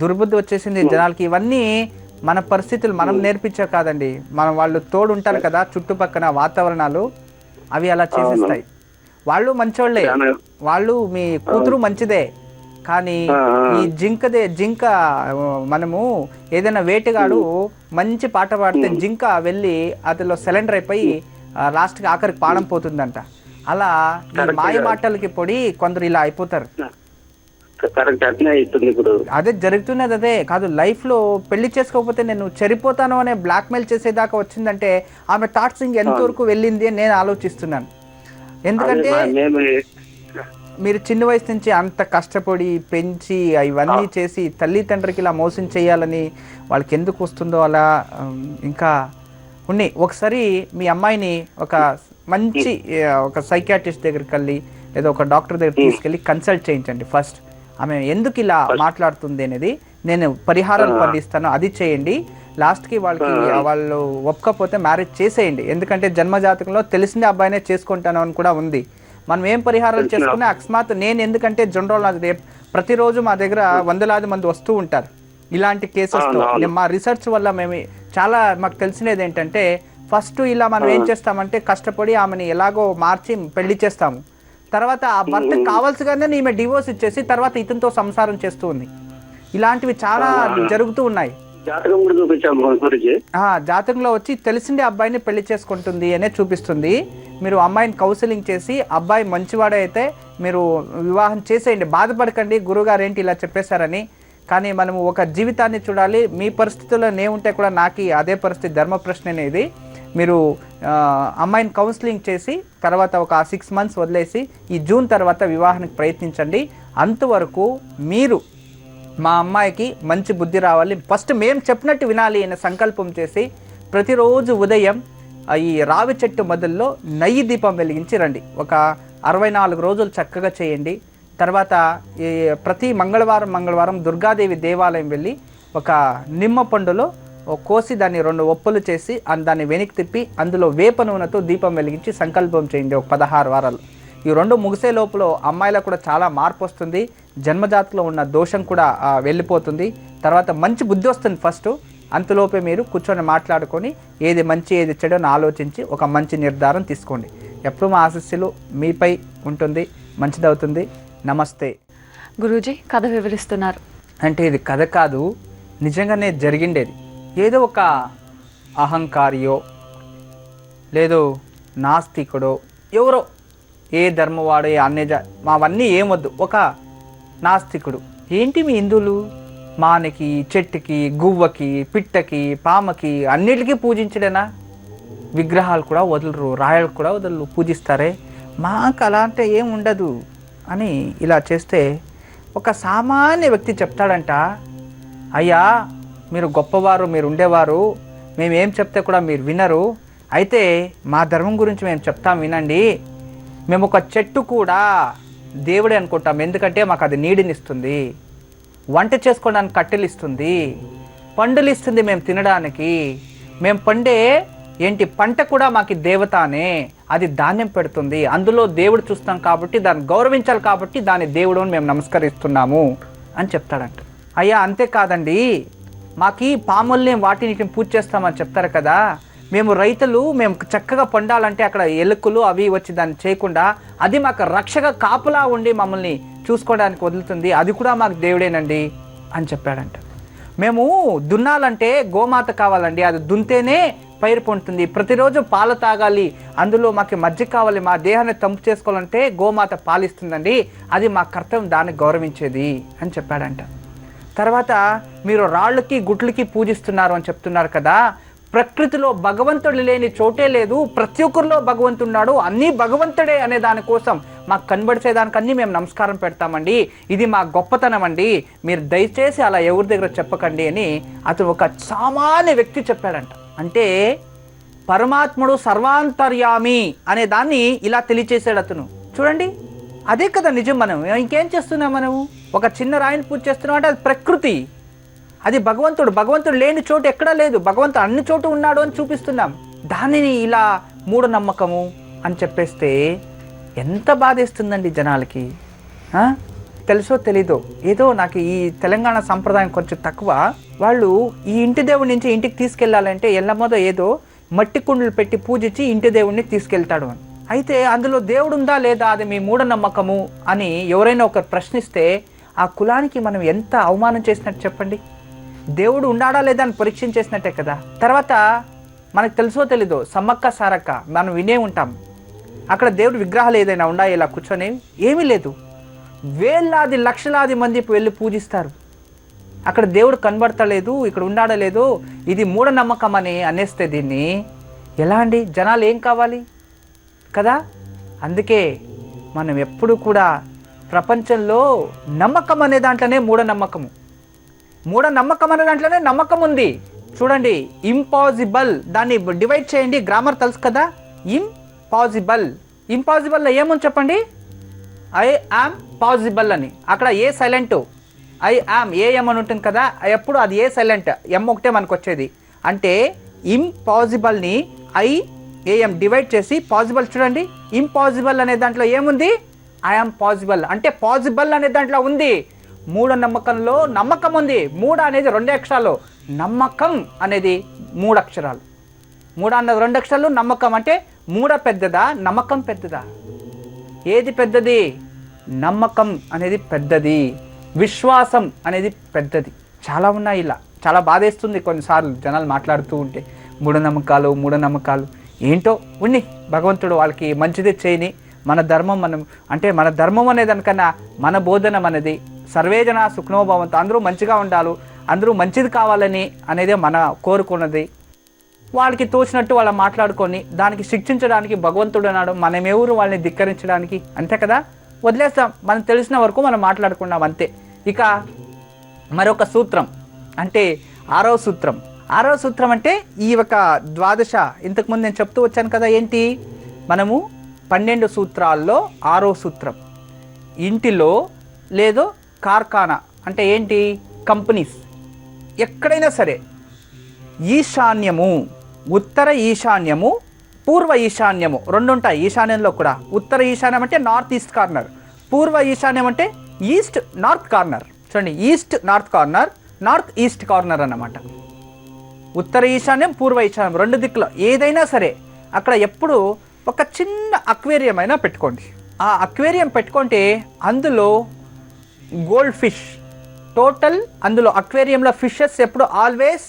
దుర్బుద్ధి వచ్చేసింది జనాలకి. ఇవన్నీ మన పరిస్థితులు మనం నేర్పించా కాదండి, మనం వాళ్ళు తోడు ఉంటారు కదా, చుట్టుపక్కల వాతావరణాలు అవి అలా చేసిస్తాయి. వాళ్ళు మంచోళ్ళే, వాళ్ళు మీ కూతురు మంచిదే, కానీ ఈ జింక మనము ఏదైనా వేటగాడు మంచి పాట పాడితే జింక వెళ్ళి అదిలో సిలిండర్ అయిపోయి లాస్ట్కి ఆఖరికి పాడం పోతుందంట. అలా ఈ మాయ మాటలకి పొడి కొందరు ఇలా అయిపోతారు. అదే జరుగుతున్నది. అదే కాదు, లైఫ్ లో పెళ్లి చేసుకోకపోతే నేను చనిపోతాను అనే బ్లాక్మెయిల్ చేసేదాకా వచ్చిందంటే ఆమె థాట్స్ ఎంతవరకు వెళ్ళింది అని నేను ఆలోచిస్తున్నాను. ఎందుకంటే మీరు చిన్న వయసు నుంచి అంత కష్టపడి పెంచి ఇవన్నీ చేసి తల్లిదండ్రికి ఇలా మోసం చేయాలని వాళ్ళకి ఎందుకు వస్తుందో అలా ఇంకా ఉన్నాయి. ఒకసారి మీ అమ్మాయిని ఒక మంచి ఒక సైకియాట్రిస్ట్ దగ్గరికి వెళ్ళి లేదా ఒక డాక్టర్ దగ్గర తీసుకెళ్ళి కన్సల్ట్ చేయించండి. ఫస్ట్ ఆమె ఎందుకు ఇలా మాట్లాడుతుంది అనేది నేను పరిహారాలు పండిస్తాను, అది చేయండి. లాస్ట్కి వాళ్ళు ఒప్పుకపోతే మ్యారేజ్ చేసేయండి. ఎందుకంటే జన్మజాతకంలో తెలిసిందే అబ్బాయినే చేసుకుంటాను అని కూడా ఉంది. మనం ఏం పరిహారాలు చేసుకున్నా అకస్మాత్ నేను ఎందుకంటే జనరల్ ప్రతిరోజు మా దగ్గర వందలాది మంది వస్తూ ఉంటారు ఇలాంటి కేసెస్తో. మా రీసెర్చ్ వల్ల మేము చాలా మాకు తెలిసినది ఏంటంటే ఫస్ట్ ఇలా మనం ఏం చేస్తామంటే కష్టపడి ఆమెని ఎలాగో మార్చి పెళ్లి చేస్తాము. తర్వాత ఆ భర్త కావాల్సిగానే ఈమె డివోర్స్ ఇచ్చేసి తర్వాత ఇతనితో సంసారం చేస్తూ ఉంది. ఇలాంటివి చాలా జరుగుతూ ఉన్నాయి. జాతకంలో వచ్చి తెలిసిందే అబ్బాయిని పెళ్లి చేసుకుంటుంది అనే చూపిస్తుంది. మీరు అమ్మాయిని కౌన్సిలింగ్ చేసి అబ్బాయి మంచివాడైతే మీరు వివాహం చేసేయండి. బాధపడకండి గురుగారు ఏంటి ఇలా చెప్పేశారని. కానీ మనము ఒక జీవితాన్ని చూడాలి. మీ పరిస్థితుల్లో నేనుంటే కూడా నాకు అదే పరిస్థితి. ధర్మ ప్రశ్న అనేది మీరు అమ్మాయిని కౌన్సిలింగ్ చేసి తర్వాత ఒక 6 months వదిలేసి ఈ జూన్ తర్వాత వివాహానికి ప్రయత్నించండి. అంతవరకు మీరు మా అమ్మాయికి మంచి బుద్ధి రావాలి, ఫస్ట్ మేము చెప్పినట్టు వినాలి అనే సంకల్పం చేసి ప్రతిరోజు ఉదయం ఈ రావి చెట్టు మొదల్లో నెయ్యి దీపం వెలిగించి రండి. ఒక 64 రోజులు చక్కగా చేయండి. తర్వాత ప్రతి మంగళవారం దుర్గాదేవి దేవాలయం వెళ్ళి ఒక నిమ్మ పండులో కోసి దాన్ని 2 ఒప్పులు చేసి దాన్ని వెనక్కి తిప్పి అందులో వేప నూనెతో దీపం వెలిగించి సంకల్పం చేయండి ఒక 16 వారాలు. ఈ 2 ముగిసే లోపల అమ్మాయిలకు కూడా చాలా మార్పు వస్తుంది, జన్మజాతలో ఉన్న దోషం కూడా వెళ్ళిపోతుంది, తర్వాత మంచి బుద్ధి వస్తుంది ఫస్ట్. అంతలోపే మీరు కూర్చొని మాట్లాడుకొని ఏది మంచి ఏది చెడు అని ఆలోచించి ఒక మంచి నిర్ధారం తీసుకోండి. ఎప్పుడు మా ఆశీస్సులు మీపై ఉంటుంది, మంచిదవుతుంది. నమస్తే. గురూజీ కథ వివరిస్తున్నారు అంటే ఇది కథ కాదు, నిజంగానే జరిగిండేది. ఏదో ఒక అహంకారియో లేదో నాస్తికుడో ఎవరో, ఏ ధర్మవాడో ఏ అవన్నీ ఏమొద్దు, ఒక నాస్తికుడు ఏంటి మీ హిందువులు మానకి, చెట్టుకి, గువ్వకి, పిట్టకి, పామకి అన్నిటికీ పూజించడేనా? విగ్రహాలు కూడా వదలరు, రాయలు కూడా వదలరు, పూజిస్తారే. మాకు అలా అంటే ఏం ఉండదు అని ఇలా చేస్తే ఒక సామాన్య వ్యక్తి చెప్తాడంట, అయ్యా మీరు గొప్పవారు, మీరు ఉండేవారు, మేమేం చెప్తే కూడా మీరు వినరు, అయితే మా ధర్మం గురించి మేము చెప్తాం వినండి. మేము ఒక చెట్టు కూడా దేవుడే అనుకుంటాం, ఎందుకంటే మాకు అది నీడినిస్తుంది, వంట చేసుకోవడానికి కట్టెలు ఇస్తుంది, పండులు ఇస్తుంది మేము తినడానికి, మేము పండే పంట కూడా మాకు దేవతానే, అది ధాన్యం పెడుతుంది, అందులో దేవుడు చూస్తాం కాబట్టి దాన్ని గౌరవించాలి, కాబట్టి దాని దేవుడు మేము నమస్కరిస్తున్నాము అని చెప్తాడంట. అయ్యా అంతేకాదండి, మాకు పాముల్ని వాటిని పూజ చేస్తామని చెప్తారు కదా, మేము రైతులు మేము చక్కగా పండాలంటే అక్కడ ఎలుకలు అవి వచ్చి దాన్ని చేయకుండా అది మాకు రక్షగా కాపులా ఉండి మమ్మల్ని చూసుకోవడానికి వదులుతుంది, అది కూడా మాకు దేవుడేనండి అని చెప్పాడంట. మేము దున్నాలంటే గోమాత కావాలండి, అది దున్తేనే పైరు పొందుతుంది, ప్రతిరోజు పాలు తాగాలి, అందులో మాకు మజ్జిగ కావాలి, మా దేహాన్ని తంపు చేసుకోవాలంటే గోమాత పాలిస్తుందండి, అది మా కర్తవ్యం, దాన్ని గౌరవించేది అని చెప్పాడంట. తర్వాత మీరు రాళ్ళకి గుట్లకి పూజిస్తున్నారు అని చెప్తున్నారు కదా, ప్రకృతిలో భగవంతుడు లేని చోటే లేదు, ప్రతి ఒక్కరిలో భగవంతున్నాడు, అన్నీ భగవంతుడే అనే దానికోసం మాకు కనబడిచేదానికి అన్నీ మేము నమస్కారం పెడతామండి, ఇది మా గొప్పతనం అండి, మీరు దయచేసి అలా ఎవరి దగ్గర చెప్పకండి అని అతను ఒక సామాన్య వ్యక్తి చెప్పాడంట. అంటే పరమాత్ముడు సర్వాంతర్యామి అనే దాన్ని ఇలా తెలియచేశాడు అతను. చూడండి, అదే కదా నిజం. మనం ఇంకేం చేస్తున్నాం? మనము ఒక చిన్న రాయిని పూజ చేస్తున్నాం అంటే అది ప్రకృతి, అది భగవంతుడు లేని చోటు ఎక్కడా లేదు, భగవంతుడు అన్ని చోటు ఉన్నాడు అని చూపిస్తున్నాం. దానిని ఇలా మూఢనమ్మకము అని చెప్పేస్తే ఎంత బాధేస్తుందండి జనాలకి. తెలుసో తెలీదో, ఏదో నాకు ఈ తెలంగాణ సంప్రదాయం కొంచెం తక్కువ. వాళ్ళు ఈ ఇంటి దేవుడి నుంచి ఇంటికి తీసుకెళ్ళాలంటే ఎల్లమ్మదో ఏదో మట్టి కుండలు పెట్టి పూజించి ఇంటి దేవుడిని తీసుకెళ్తాడు అని. అయితే అందులో దేవుడు ఉందా లేదా అది మీ మూఢనమ్మకము అని ఎవరైనా ఒకరు ప్రశ్నిస్తే ఆ కులానికి మనం ఎంత అవమానం చేసినట్టు చెప్పండి. దేవుడు ఉన్నాడా లేదా అని పరీక్షించేసినట్టే కదా. తర్వాత మనకు తెలుసో తెలీదో సమ్మక్క సారక్క మనం వినే ఉంటాం, అక్కడ దేవుడి విగ్రహాలు ఏదైనా ఉన్నాయో ఇలా కూర్చొని, ఏమీ లేదు, వేలాది లక్షలాది మంది వెళ్ళి పూజిస్తారు, అక్కడ దేవుడు కనబడతలేదు, ఇక్కడ ఉన్నాడా లేదు, ఇది మూఢనమ్మకం అని అనేస్తే దీన్ని ఎలా అండి? జనాలు ఏం కావాలి కదా. అందుకే మనం ఎప్పుడు కూడా ప్రపంచంలో నమ్మకం అనే దాంట్లోనే మూఢనమ్మకం అనే దాంట్లోనే నమ్మకం ఉంది. చూడండి, ఇంపాసిబుల్ దాన్ని డివైడ్ చేయండి, గ్రామర్ తెలుసు కదా. ఇంపాసిబుల్లో ఏముంది చెప్పండి? ఐ యామ్ పాసిబుల్ అని. అక్కడ ఏ సైలెంట్, ఐ యామ్ ఏఎం అని ఉంటుంది కదా, ఎప్పుడు అది ఏ సైలెంట్, ఎం ఒకటే మనకు వచ్చేది. అంటే ఇంపాసిబుల్ని ఐఏఎం డివైడ్ చేసి పాసిబుల్. చూడండి, ఇంపాసిబుల్ అనే దాంట్లో ఏముంది? I am possible. అంటే పాసిబుల్ అనే దాంట్లో ఉంది. మూఢనమ్మకంలో నమ్మకం ఉంది. మూఢ అనేది 2 అక్షరాలు, నమ్మకం అనేది 3 అక్షరాలు. మూఢ అన్నది 2 అక్షరాలు, నమ్మకం అంటే మూఢ పెద్దదా నమ్మకం పెద్దదా? ఏది పెద్దది? నమ్మకం అనేది పెద్దది, విశ్వాసం అనేది పెద్దది. చాలా ఉన్నాయి ఇలా. చాలా బాధేస్తుంది కొన్నిసార్లు జనాలు మాట్లాడుతూ ఉంటే, మూఢనమ్మకాలు ఏంటో ఉన్ని. భగవంతుడు వాళ్ళకి మంచిది చేయని, మన ధర్మం మన ధర్మం అనే దానికన్నా మన బోధనం అనేది సర్వేజన సుఖనోభవంతో, అందరూ మంచిగా ఉండాలి, అందరూ మంచిది కావాలని అనేదే మన కోరుకున్నది. వాళ్ళకి తోచినట్టు వాళ్ళ మాట్లాడుకొని దానికి శిక్షించడానికి భగవంతుడు అన్నాడు, మనమెవరు వాళ్ళని ధిక్కరించడానికి? అంతే కదా, వదిలేస్తాం. మనం తెలిసిన వరకు మనం మాట్లాడుకున్నాం అంతే. ఇక మరొక సూత్రం అంటే 6వ సూత్రం. 6వ సూత్రం అంటే ఈ ఒక ద్వాదశ, ఇంతకుముందు నేను చెప్తూ వచ్చాను కదా, ఏంటి మనము 12 సూత్రాల్లో 6వ సూత్రం. ఇంటిలో లేదో కార్ఖానా అంటే ఏంటి? కంపెనీస్. ఎక్కడైనా సరే ఈశాన్యము, ఉత్తర ఈశాన్యము, పూర్వ ఈశాన్యము రెండు ఉంటాయి ఈశాన్యంలో కూడా. ఉత్తర ఈశాన్యం అంటే నార్త్ ఈస్ట్ కార్నర్, పూర్వ ఈశాన్యం అంటే ఈస్ట్ నార్త్ కార్నర్. చూడండి, east north corner, north east corner అన్నమాట. ఉత్తర ఈశాన్యం, పూర్వ ఈశాన్యం రెండు దిక్కులో ఏదైనా సరే అక్కడ ఎప్పుడు ఒక చిన్న అక్వేరియం అయినా పెట్టుకోండి. ఆ అక్వేరియం పెట్టుకుంటే అందులో గోల్డ్ ఫిష్ టోటల్, అందులో అక్వేరియంలో ఫిషెస్ ఎప్పుడు ఆల్వేస్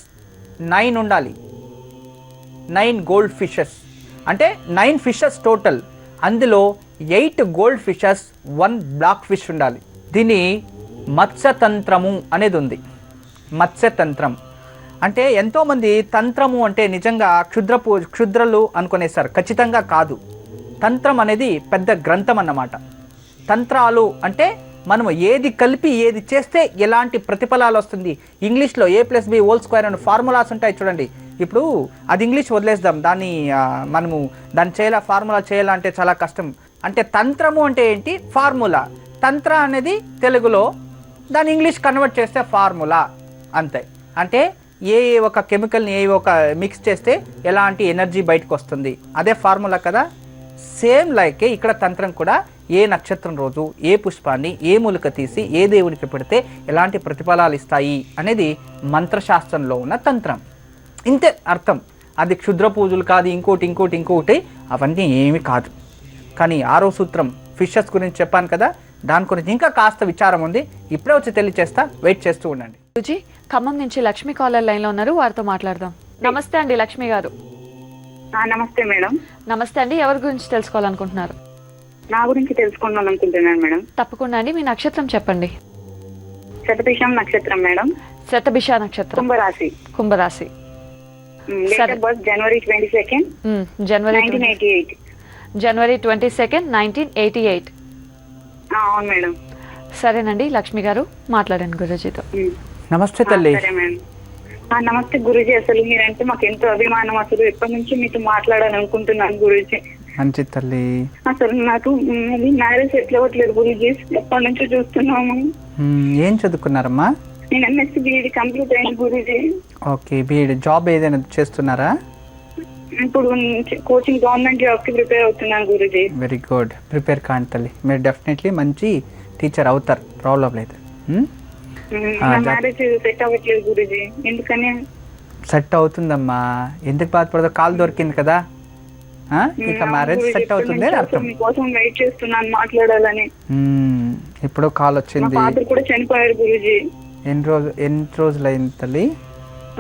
9 ఉండాలి. 9 గోల్డ్ ఫిషెస్ అంటే 9 ఫిషెస్ టోటల్. అందులో 8 గోల్డ్ ఫిషెస్, 1 బ్లాక్ ఫిష్ ఉండాలి. దీన్ని మత్స్యతంత్రము అనేది ఉంది. మత్స్యతంత్రం అంటే ఎంతోమంది తంత్రము అంటే నిజంగా క్షుద్రలు అనుకునేస్తారు. ఖచ్చితంగా కాదు. తంత్రం అనేది పెద్ద గ్రంథం అన్నమాట. తంత్రాలు అంటే మనము ఏది కలిపి ఏది చేస్తే ఎలాంటి ప్రతిఫలాలు వస్తుంది. ఇంగ్లీష్లో A+B² అని ఫార్ములాస్ ఉంటాయి చూడండి. ఇప్పుడు అది ఇంగ్లీష్ వదిలేద్దాం, మనము దాన్ని ఫార్ములా చేయాలంటే చాలా కష్టం. అంటే తంత్రము అంటే ఏంటి? ఫార్ములా. తంత్ర అనేది తెలుగులో, దాన్ని ఇంగ్లీష్ కన్వర్ట్ చేస్తే ఫార్ములా అంతే. అంటే ఏ ఒక కెమికల్ని ఒక మిక్స్ చేస్తే ఎలాంటి ఎనర్జీ బయటకు వస్తుంది, అదే ఫార్ములా కదా. సేమ్ లైకే ఇక్కడ తంత్రం కూడా ఏ నక్షత్రం రోజు ఏ పుష్పాన్ని ఏ మూలిక తీసి ఏ దేవునికి పెడితే ఎలాంటి ప్రతిఫలాలు ఇస్తాయి అనేది మంత్రశాస్త్రంలో ఉన్న తంత్రం. ఇంతే అర్థం. అది క్షుద్ర పూజలు కాదు, ఇంకోటి అవన్నీ ఏమి కాదు. కానీ 6వ సూత్రం ఫిషెస్ గురించి చెప్పాను కదా, దాని గురించి ఇంకా కాస్త విచారం ఉంది. ఇప్పుడే వచ్చి తెలియచేస్తా, వెయిట్ చేస్తూ ఉండండి. గురుజీ, ఖమ్మం నుంచి లక్ష్మి కాలర్ లైన్లో ఉన్నారు, వారితో మాట్లాడదాం. నమస్తే అండి లక్ష్మి గారు. నమస్తే మేడం. నమస్తే అండి, ఎవరి గురించి తెలుసుకోవాలనుకుంటున్నారు? నా గురించి తెలుసుకుందాం అనుకుంటున్నాను మేడం. తప్పకుండా అండి, మీ నక్షత్రం చెప్పండి. శతభిషం నక్షత్రం మేడం. శతభిష నక్షత్రం, కుంభరాశి. కుంభరాశి. Date of birth January 22nd, January 1988. January 22nd, 1988. అవును మేడం. సరేనండి లక్ష్మి గారు, మాట్లాడండి గురూజీతో. నమస్తే తల్లి. సరే మేడం. నమస్తే గురూజీ. అసలు మీరంటే మాకు ఎంతో అభిమానం. అసలు ఎప్పటి నుంచి మీతో మాట్లాడాలనుకుంటున్నాను గురూజీ. మంచి తల్లి. అసలు నాకు మ్యారేజ్ ఎట్లా అవ్వట్లేదు గురూజీ, ఎప్పటి నుంచో చూస్తున్నాము. ఏం చదువుకున్నారమ్మా? నేను MSc BEd కంప్లీట్ అయింది గురూజీ. ఓకే, BEd జాబ్ ఏదైనా చేస్తున్నారా? ఇప్పుడు కోచింగ్ గవర్నమెంట్ జాబ్ కి ప్రిపేర్ అవుతున్నాను గురూజీ. వెరీ గుడ్, ప్రిపేర్ కాండి తల్లి. మీరు డెఫినెట్లీ మంచి టీచర్ అవుతారు, ప్రాబ్లం లేదు. మ్యారేజ్ సెట్ అవ్వట్లేదు గురూజీ, ఎందుకని? సెట్ అవుతుందమ్మా, ఎందుకు బాధపడదు? కాల్ దొరికింది కదా, ఇక మ్యారేజ్ సెట్ అవుతుంది అని అర్థం. మీకోసం వెయిట్ చేస్తున్నాను మాట్లాడాలని. ఇప్పుడు కాల్ వచ్చింది. ఫాదర్ కూడా చనిపోయారు గురూజీ. ఎన్ని రోజులు అయింది తల్లి?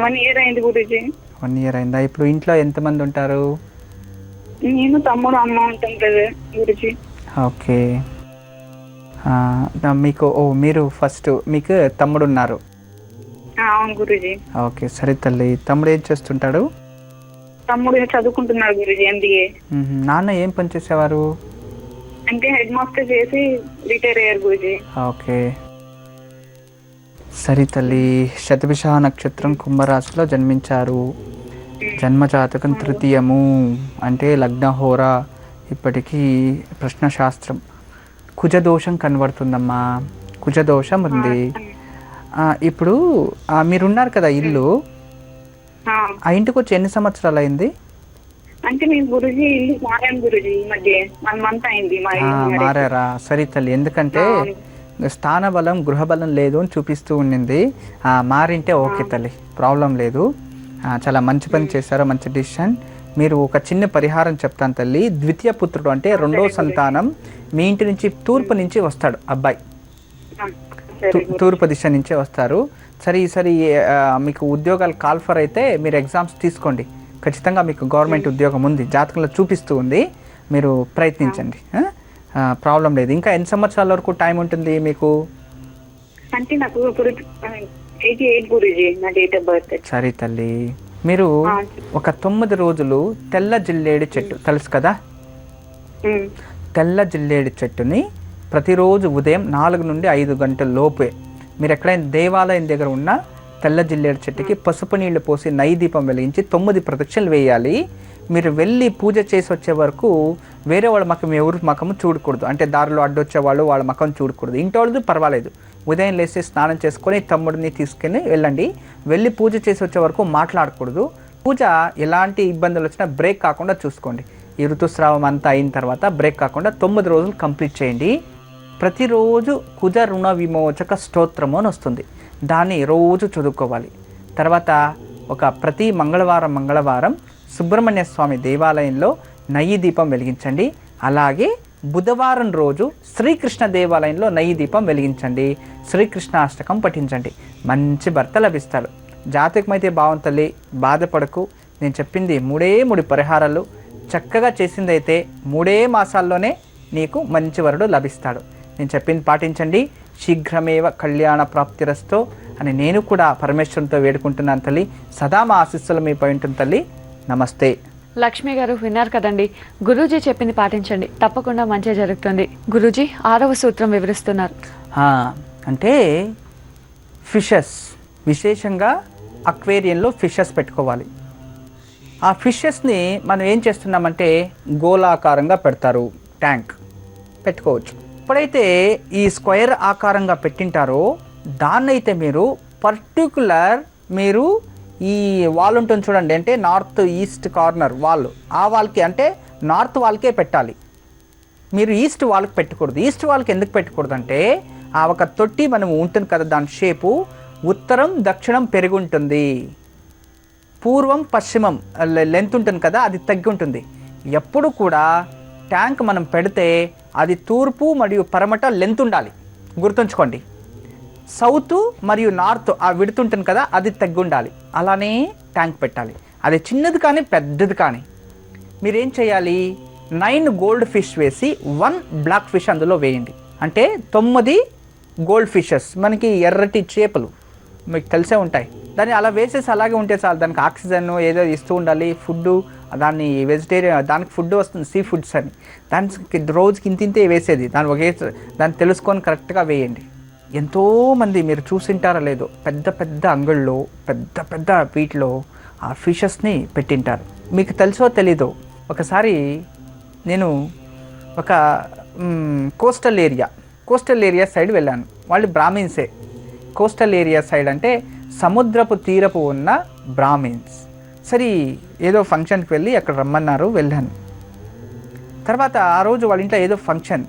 1 year అయింది గురూజీ. 1 year అయిందా? ఇప్పుడు ఇంట్లో ఎంతమంది ఉంటారు? నేను, తమ్ముడు, అమ్మ ఉంటాం కదా గురూజీ. ఓకే, మీకు మీరు ఫస్ట్, మీకు తమ్ముడు ఉన్నారు? అవును గురూజీ. ఓకే, సరే తల్లి. తమ్ముడు ఏం చేస్తుంటాడు? తమ్ముడు చదువుకుంటున్నాడు గురూజీ, MBA. నాన్న ఏం పని చేసేవారు? అంటే హెడ్ మాస్టర్ చేసి రిటైర్ అయ్యారు గురూజీ. ఓకే, సరే తల్లి. శతభిష నక్షత్రం కుంభరాశిలో జన్మించారు. జన్మజాతకం 3వ అంటే లగ్నహోర. ఇప్పటికీ ప్రశ్నశాస్త్రం కుజదోషం కనబడుతుందమ్మా, కుజదోషం ఉంది. ఇప్పుడు మీరున్నారు కదా ఇల్లు, ఆ ఇంటికి వచ్చి ఎన్ని సంవత్సరాలు అయింది? అంటే మేము గురూజీ ఇల్లు మారాం గురూజీ, ఈ మధ్య 1 month అయింది మారారా? సరే తల్లి, ఎందుకంటే స్థానబలం గృహబలం లేదు అని చూపిస్తూ ఉండింది. మారింటే ఓకే తల్లి, ప్రాబ్లం లేదు. చాలా మంచి పని చేశారు, మంచి డిసిషన్. మీరు ఒక చిన్న పరిహారం చెప్తాను తల్లి. ద్వితీయ పుత్రుడు అంటే 2వ సంతానం మీ ఇంటి నుంచి తూర్పు నుంచి వస్తాడు అబ్బాయి, తూర్పు దిశ నుంచే వస్తారు. సరే ఈసారి మీకు ఉద్యోగాలు కాల్ఫర్ అయితే మీరు ఎగ్జామ్స్ తీసుకోండి, ఖచ్చితంగా మీకు గవర్నమెంట్ ఉద్యోగం ఉంది, జాతకంలో చూపిస్తూ ఉంది. మీరు ప్రయత్నించండి, ప్రాబ్లం లేదు. ఇంకా ఎన్ని సంవత్సరాల వరకు టైం ఉంటుంది మీకు? అంటే నాకు ఇప్పుడు 88 గురూజీ నా డేట్ ఆఫ్ బర్త్. సరే తల్లి, మీరు ఒక 9 రోజులు తెల్ల జిల్లేడు చెట్టు తెలుసు కదా, తెల్ల జిల్లేడు చెట్టుని ప్రతిరోజు ఉదయం 4 నుండి 5 గంటల లోపే మీరు ఎక్కడైనా దేవాలయం దగ్గర ఉన్న తెల్ల జిల్లేడు చెట్టుకి పసుపు నీళ్లు పోసి నైదీపం వెలిగించి 9 ప్రదక్షిణలు వేయాలి. మీరు వెళ్ళి పూజ చేసి వచ్చే వరకు వేరే వాళ్ళ మకం ఎవరు మకము చూడకూడదు. అంటే దారిలో అడ్డొచ్చే వాళ్ళు వాళ్ళ మకం చూడకూడదు. ఇంటి వాళ్ళది పర్వాలేదు, ఉదయం లేచి స్నానం చేసుకొని తమ్ముడిని తీసుకుని వెళ్ళండి. వెళ్ళి పూజ చేసి వచ్చే వరకు మాట్లాడకూడదు. పూజ ఎలాంటి ఇబ్బందులు వచ్చినా బ్రేక్ కాకుండా చూసుకోండి. ఈ ఋతుస్రావం అంతా అయిన తర్వాత బ్రేక్ కాకుండా 9 రోజులు కంప్లీట్ చేయండి. ప్రతిరోజు కుజ రుణ విమోచక స్తోత్రము అని వస్తుంది, దాన్ని రోజు చదువుకోవాలి. తర్వాత ప్రతి మంగళవారం సుబ్రహ్మణ్య స్వామి దేవాలయంలో నెయ్యి దీపం వెలిగించండి. అలాగే బుధవారం రోజు శ్రీకృష్ణ దేవాలయంలో నెయ్యి దీపం వెలిగించండి. శ్రీకృష్ణ అష్టకం పఠించండి. మంచి భర్త లభిస్తాడు. జాతకమైతే బాగుంది తల్లి, బాధపడకు. నేను చెప్పింది 3 పరిహారాలు చక్కగా చేసిందైతే 3 మాసాల్లోనే నీకు మంచి వరుడు లభిస్తాడు. నేను చెప్పింది పాటించండి. శీఘ్రమేవ కళ్యాణ ప్రాప్తిరస్తో అని నేను కూడా పరమేశ్వరునితో వేడుకుంటున్నాను తల్లి. సదా మా ఆశీస్సులు మీపై ఉంటుంది తల్లి. నమస్తే. లక్ష్మి గారు విన్నారు కదండి, గురూజీ చెప్పింది పాటించండి, తప్పకుండా మంచి జరుగుతుంది. గురూజీ 6వ సూత్రం వివరిస్తున్నారు. అంటే ఫిషెస్, విశేషంగా అక్వేరియంలో ఫిషెస్ పెట్టుకోవాలి. ఆ ఫిషెస్ని మనం ఏం చేస్తున్నామంటే గోళాకారంగా పెడతారు, ట్యాంక్ పెట్టుకోవచ్చు. ఎప్పుడైతే ఈ స్క్వేర్ ఆకారంగా పెట్టింటారో దాన్నైతే మీరు పర్టికులర్ ఈ వాల్ ఉంటుంది చూడండి, అంటే నార్త్ ఈస్ట్ కార్నర్ వాల్, ఆ వాల్కి అంటే నార్త్ వాల్కే పెట్టాలి. మీరు ఈస్ట్ వాల్కి పెట్టకూడదు. ఈస్ట్ వాల్కి ఎందుకు పెట్టకూడదు అంటే ఒక తొట్టి మనం ఉంటుంది కదా, దాని షేపు ఉత్తరం దక్షిణం పెరిగి ఉంటుంది, పూర్వం పశ్చిమం లెంత్ ఉంటుంది కదా, అది తగ్గి ఉంటుంది. ఎప్పుడు కూడా ట్యాంక్ మనం పెడితే అది తూర్పు మరియు పరమట లెంత్ ఉండాలి, గుర్తుంచుకోండి. సౌత్ మరియు నార్త్ ఆ విడుతుంటుంది కదా, అది తగ్గి ఉండాలి. అలానే ట్యాంక్ పెట్టాలి. అది చిన్నది కానీ పెద్దది కానీ. మీరేం చేయాలి, 9 గోల్డ్ ఫిష్ వేసి 1 బ్లాక్ ఫిష్ అందులో వేయండి. అంటే 9 గోల్డ్ ఫిషెస్, మనకి ఎర్రటి చేపలు మీకు తెలిసే ఉంటాయి. దాన్ని అలా వేసేసి అలాగే ఉంటే చాలు. దానికి ఆక్సిజన్ ఏదో ఇస్తూ ఉండాలి, ఫుడ్, దాన్ని వెజిటేరియన్, దానికి ఫుడ్ వస్తుంది, సీ ఫుడ్స్ అని. దానికి రోజుకి ఇంతే వేసేది, దాన్ని తెలుసుకొని కరెక్ట్గా వేయండి. ఎంతోమంది మీరు చూసింటారో లేదో, పెద్ద పెద్ద అంగళ్ళలో పెద్ద వీటిలో ఆ ఫిషెస్ని పెట్టింటారు. మీకు తెలుసో తెలీదో, ఒకసారి నేను ఒక కోస్టల్ ఏరియా సైడ్ వెళ్ళాను. వాళ్ళు బ్రాహ్మిన్సే. కోస్టల్ ఏరియా సైడ్ అంటే సముద్రపు తీరపు ఉన్న బ్రాహ్మిన్స్. సరే, ఏదో ఫంక్షన్కి వెళ్ళి అక్కడ రమ్మన్నారు, వెళ్ళాను. తర్వాత ఆ రోజు వాళ్ళ ఇంట్లో ఏదో ఫంక్షన్,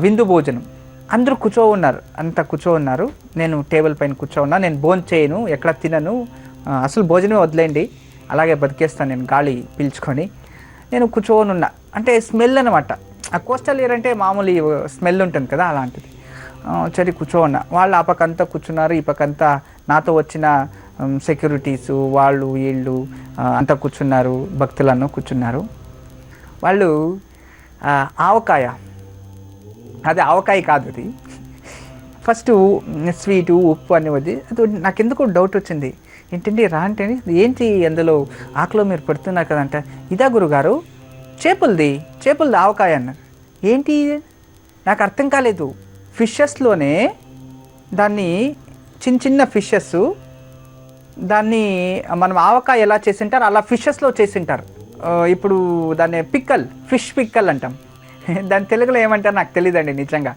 విందు భోజనం, అందరూ కూర్చో ఉన్నారు. నేను టేబుల్ పైన కూర్చోన్నా. నేను భోజనం చేయను, ఎక్కడ తినను, అసలు భోజనమే వదిలేండి, అలాగే బతికేస్తాను నేను గాలి పీల్చుకొని. నేను కూర్చోనున్నా. అంటే స్మెల్ అనమాట. ఆ కోస్టల్ ఏరియా అంటే మామూలు స్మెల్ ఉంటుంది కదా, అలాంటిది. సరే కూర్చోన్నా. వాళ్ళు ఆ పక్కంతా కూర్చున్నారు, ఈ పక్కంతా నాతో వచ్చిన సెక్యూరిటీసు వాళ్ళు వీళ్ళు అంతా కూర్చున్నారు, భక్తులను కూర్చున్నారు. వాళ్ళు ఆవకాయ, అది ఆవకాయ కాదు, అది ఫస్ట్ స్వీటు ఉప్పు అనేది. అది నాకెందుకు డౌట్ వచ్చింది, ఏంటండి రా అంటే ఏంటి అందులో ఆకులో మీరు పెడుతున్నారు కదంటే, ఇదా గురుగారు చేపలది ఆవకాయ అన్నారు. ఏంటి నాకు అర్థం కాలేదు. ఫిషెస్లోనే దాన్ని చిన్న ఫిషెస్, దాన్ని మనం ఆవకాయ ఎలా చేసింటారు అలా ఫిషెస్లో చేసింటారు. ఇప్పుడు దాన్ని ఫిష్ పిక్కల్ అంటాం. దాని తెలుగులో ఏమంటారు నాకు తెలియదండి నిజంగా.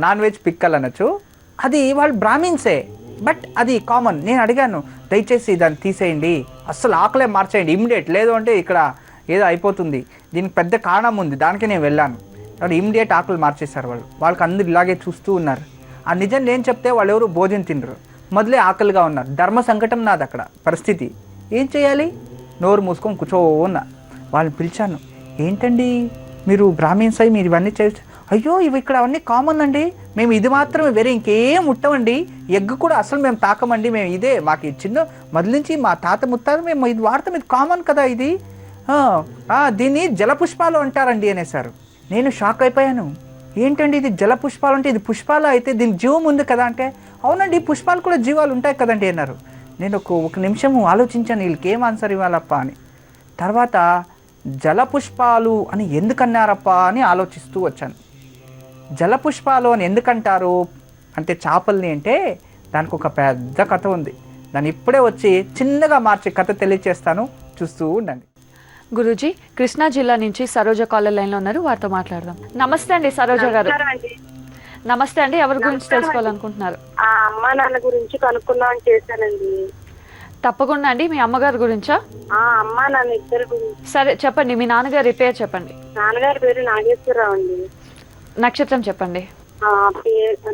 నాన్ వెజ్ పిక్కల్ అనొచ్చు. అది వాళ్ళు బ్రాహ్మిన్సే, బట్ అది కామన్. నేను అడిగాను, దయచేసి దాన్ని తీసేయండి, అస్సలు ఆకులే మార్చేయండి ఇమ్మీడియట్, లేదు అంటే ఇక్కడ ఏదో అయిపోతుంది, దీనికి పెద్ద కారణం ఉంది, దానికి నేను వెళ్ళాను. వాళ్ళు ఇమ్మీడియట్ ఆకులు మార్చేశారు. వాళ్ళకి అందరు ఇలాగే చూస్తూ ఉన్నారు. ఆ నిజం నేను చెప్తే వాళ్ళు ఎవరు భోజనం తినరు, మొదలే ఆకలిగా ఉన్నారు. ధర్మ సంకటం నాది అక్కడ పరిస్థితి. ఏం చేయాలి, నోరు మూసుకొని కూర్చోన్నా. వాళ్ళని పిలిచాను, ఏంటండి మీరు బ్రాహ్మిన్స్ అయ్యి మీరు ఇవన్నీ చేయొచ్చు? అయ్యో ఇవి ఇక్కడ అవన్నీ కామన్ అండి, మేము ఇది మాత్రమే, వేరే ఇంకేం ముట్టమండి, ఎగ్ కూడా అసలు మేము తాకమండి, మేము ఇదే మాకు చిన్న మొదలు నుంచి మా తాత ముత్తాత మేము ఇది వాడతాం, ఇది కామన్ కదా, ఇది దీన్ని జలపుష్పాలు అంటారండి అనేసారు. నేను షాక్ అయిపోయాను. ఏంటండి ఇది జలపుష్పాలు అంటే, ఇది పుష్పాలు అయితే దీనికి జీవం ఉంది కదా అంటే, అవునండి పుష్పాలు కూడా జీవాలు ఉంటాయి కదండి అన్నారు. నేను ఒక నిమిషం ఆలోచించాను, వీళ్ళకి ఏం ఆన్సర్ ఇవ్వాలప్ప అని. తర్వాత జలపుష్పాలు అని ఎందుకన్నారప్ప అని ఆలోచిస్తూ వచ్చాను. జలపుష్పాలు అని ఎందుకంటారు అంటే చేపల్ని అంటే దానికి ఒక పెద్ద కథ ఉంది. దాన్ని ఇప్పుడే వచ్చి చిన్నగా మార్చి కథ తెలియచేస్తాను, చూస్తూ ఉండండి. గురూజీ కృష్ణా జిల్లా నుంచి సరోజ కాలర్ లైన్లో ఉన్నారు, వారితో మాట్లాడదాం. నమస్తే అండి సరోజ గారు. నమస్తే అండి, ఎవరి గురించి తెలుసుకోవాలనుకుంటున్నారు? ఆ అమ్మ నాన్న గురించి కనుక్కుందామని చేశానండి. తప్పకుండా అండి. మీ అమ్మగారి గురించా? ఆ అమ్మ నాన్న ఇద్దరు గురించి. సరే చెప్పండి, మీ నాన్నగారి పేరు చెప్పండి. నాన్నగారి పేరు నాగేశ్వరరావు అండి. నక్షత్రం చెప్పండి.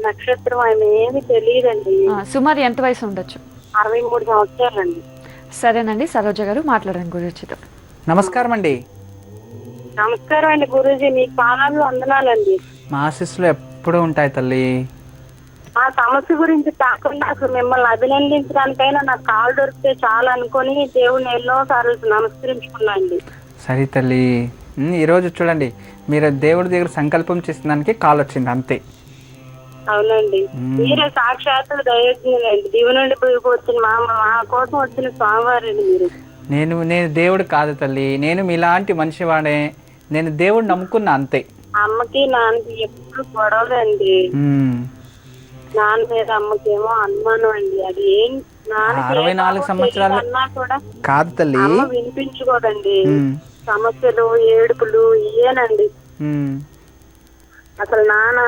నక్షత్రం ఆయన ఏమి తెలియదండి. సుమారు ఎంత వయసు ఉండొచ్చు? 63 సంవత్సరాలండి. సరేనండి, సరోజ గారు మాట్లాడండి గురుజీతో. నమస్కారం అండి. నమస్కారం అండి గురూజీ, మీకు పాదాలు వందనాలండి. మా ఆశీస్సులు ఎప్పుడూ ఉంటాయి తల్లి. ఆ సమస్య గురించి కాకుండా అసలు మిమ్మల్ని అభినందించడానికైనా నాకు కాలు దొరికితే చాలు అనుకుని దేవుని ఎన్నో సార్లు నమస్కరించుకున్నా అండి. సరే తల్లి, ఈరోజు చూడండి, మీరు దేవుడి దగ్గర సంకల్పం చేసిన కాల్ వచ్చింది అంతే. అవునండి, మీరే సాక్షాత్ దైవజ్ఞులండి. దివి నుండి వచ్చిన మా కోసం వచ్చిన స్వామివారండి మీరు. నేను దేవుడు కాదు తల్లి, నేను మీలాంటి మనిషివాడే. నేను దేవుడు నమ్ముకున్నా అంతే. అమ్మకి నాన్నకి ఎప్పుడు గొడవలండి. నాన్న మీద అమ్మకేమో అనుమానం అండి. అది ఏం 64 సంవత్సరాలు అన్నా కూడా కాదు తల్లి, అమ్మ వినిపించుకోదండి. సమస్యలు ఏడుపులు ఇయేనండి. అసలు నాన్న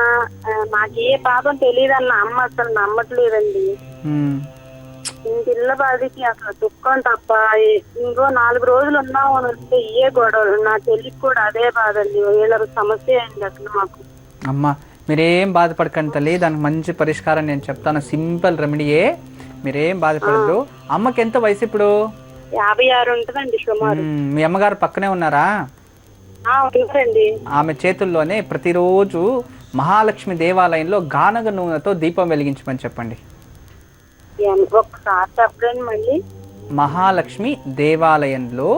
నాకు ఏ పాపం తెలియదన్న అమ్మ అసలు నమ్మట్లేదండి. ఇంటిల్ల బాధికి అసలు దుఃఖం తప్ప ఇంకో 4 రోజులు ఉన్నాము అని వస్తే ఏ గొడవలు. నా చెల్లికి కూడా అదే బాధ అండి. వీళ్ళ సమస్య అండి అసలు మాకు. అమ్మ మీరేం బాధపడకండి తల్లి, దానికి మంచి పరిష్కారం నేను చెప్తాను. సింపుల్ రెమెడీయే, మీరేం బాధపడద్దు. అమ్మకి ఎంత వయసు ఇప్పుడు? 56 ఉంటుందండి సుమారు. మీ అమ్మగారు పక్కనే ఉన్నారా? ఉంటారండి. ఆమె చేతుల్లోనే ప్రతిరోజు మహాలక్ష్మి దేవాలయంలో గానగ నూనెతో దీపం వెలిగించమని చెప్పండి. ఒకసారి చెప్పండి మళ్ళీ. మహాలక్ష్మి దేవాలయంలో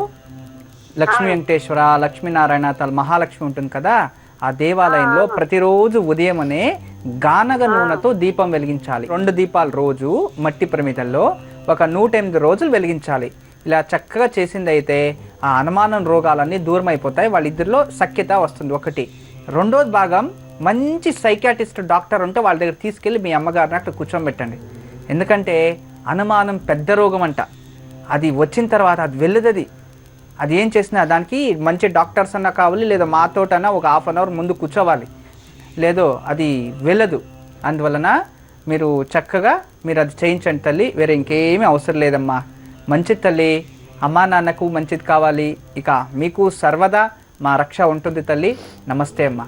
లక్ష్మీ వెంకటేశ్వర, లక్ష్మీనారాయణ మహాలక్ష్మి ఉంటుంది కదా, ఆ దేవాలయంలో ప్రతిరోజు ఉదయమనే గానగ నూనెతో దీపం వెలిగించాలి. 2 దీపాలు రోజు మట్టి ప్రమిదల్లో ఒక 108 రోజులు వెలిగించాలి. ఇలా చక్కగా చేసింది అయితే ఆ అనుమానం రోగాలన్నీ దూరం అయిపోతాయి. వాళ్ళిద్దరిలో సఖ్యత వస్తుంది. ఒకటి. రెండోది భాగం, మంచి సైకాటిస్ట్ డాక్టర్ ఉంటే వాళ్ళ దగ్గర తీసుకెళ్ళి మీ అమ్మగారిని అట్లా కూర్చోబెట్టండి. ఎందుకంటే అనుమానం పెద్ద రోగం అంట. అది వచ్చిన తర్వాత అది వెళ్ళదు. అది ఏం చేసినా దానికి మంచి డాక్టర్స్ అన్నా కావాలి, లేదా మాతోటన్నా ఒక 1/2 అవర్ ముందు కూర్చోవాలి, లేదో అది వెళ్ళదు. అందువలన మీరు చక్కగా మీరు అది చేయించండి తల్లి, వేరే ఇంకేమీ అవసరం లేదమ్మా. మంచిది తల్లి, అమ్మా నాన్నకు మంచిది కావాలి, ఇక మీకు సర్వదా మా రక్ష ఉంటుంది తల్లి. నమస్తే అమ్మా.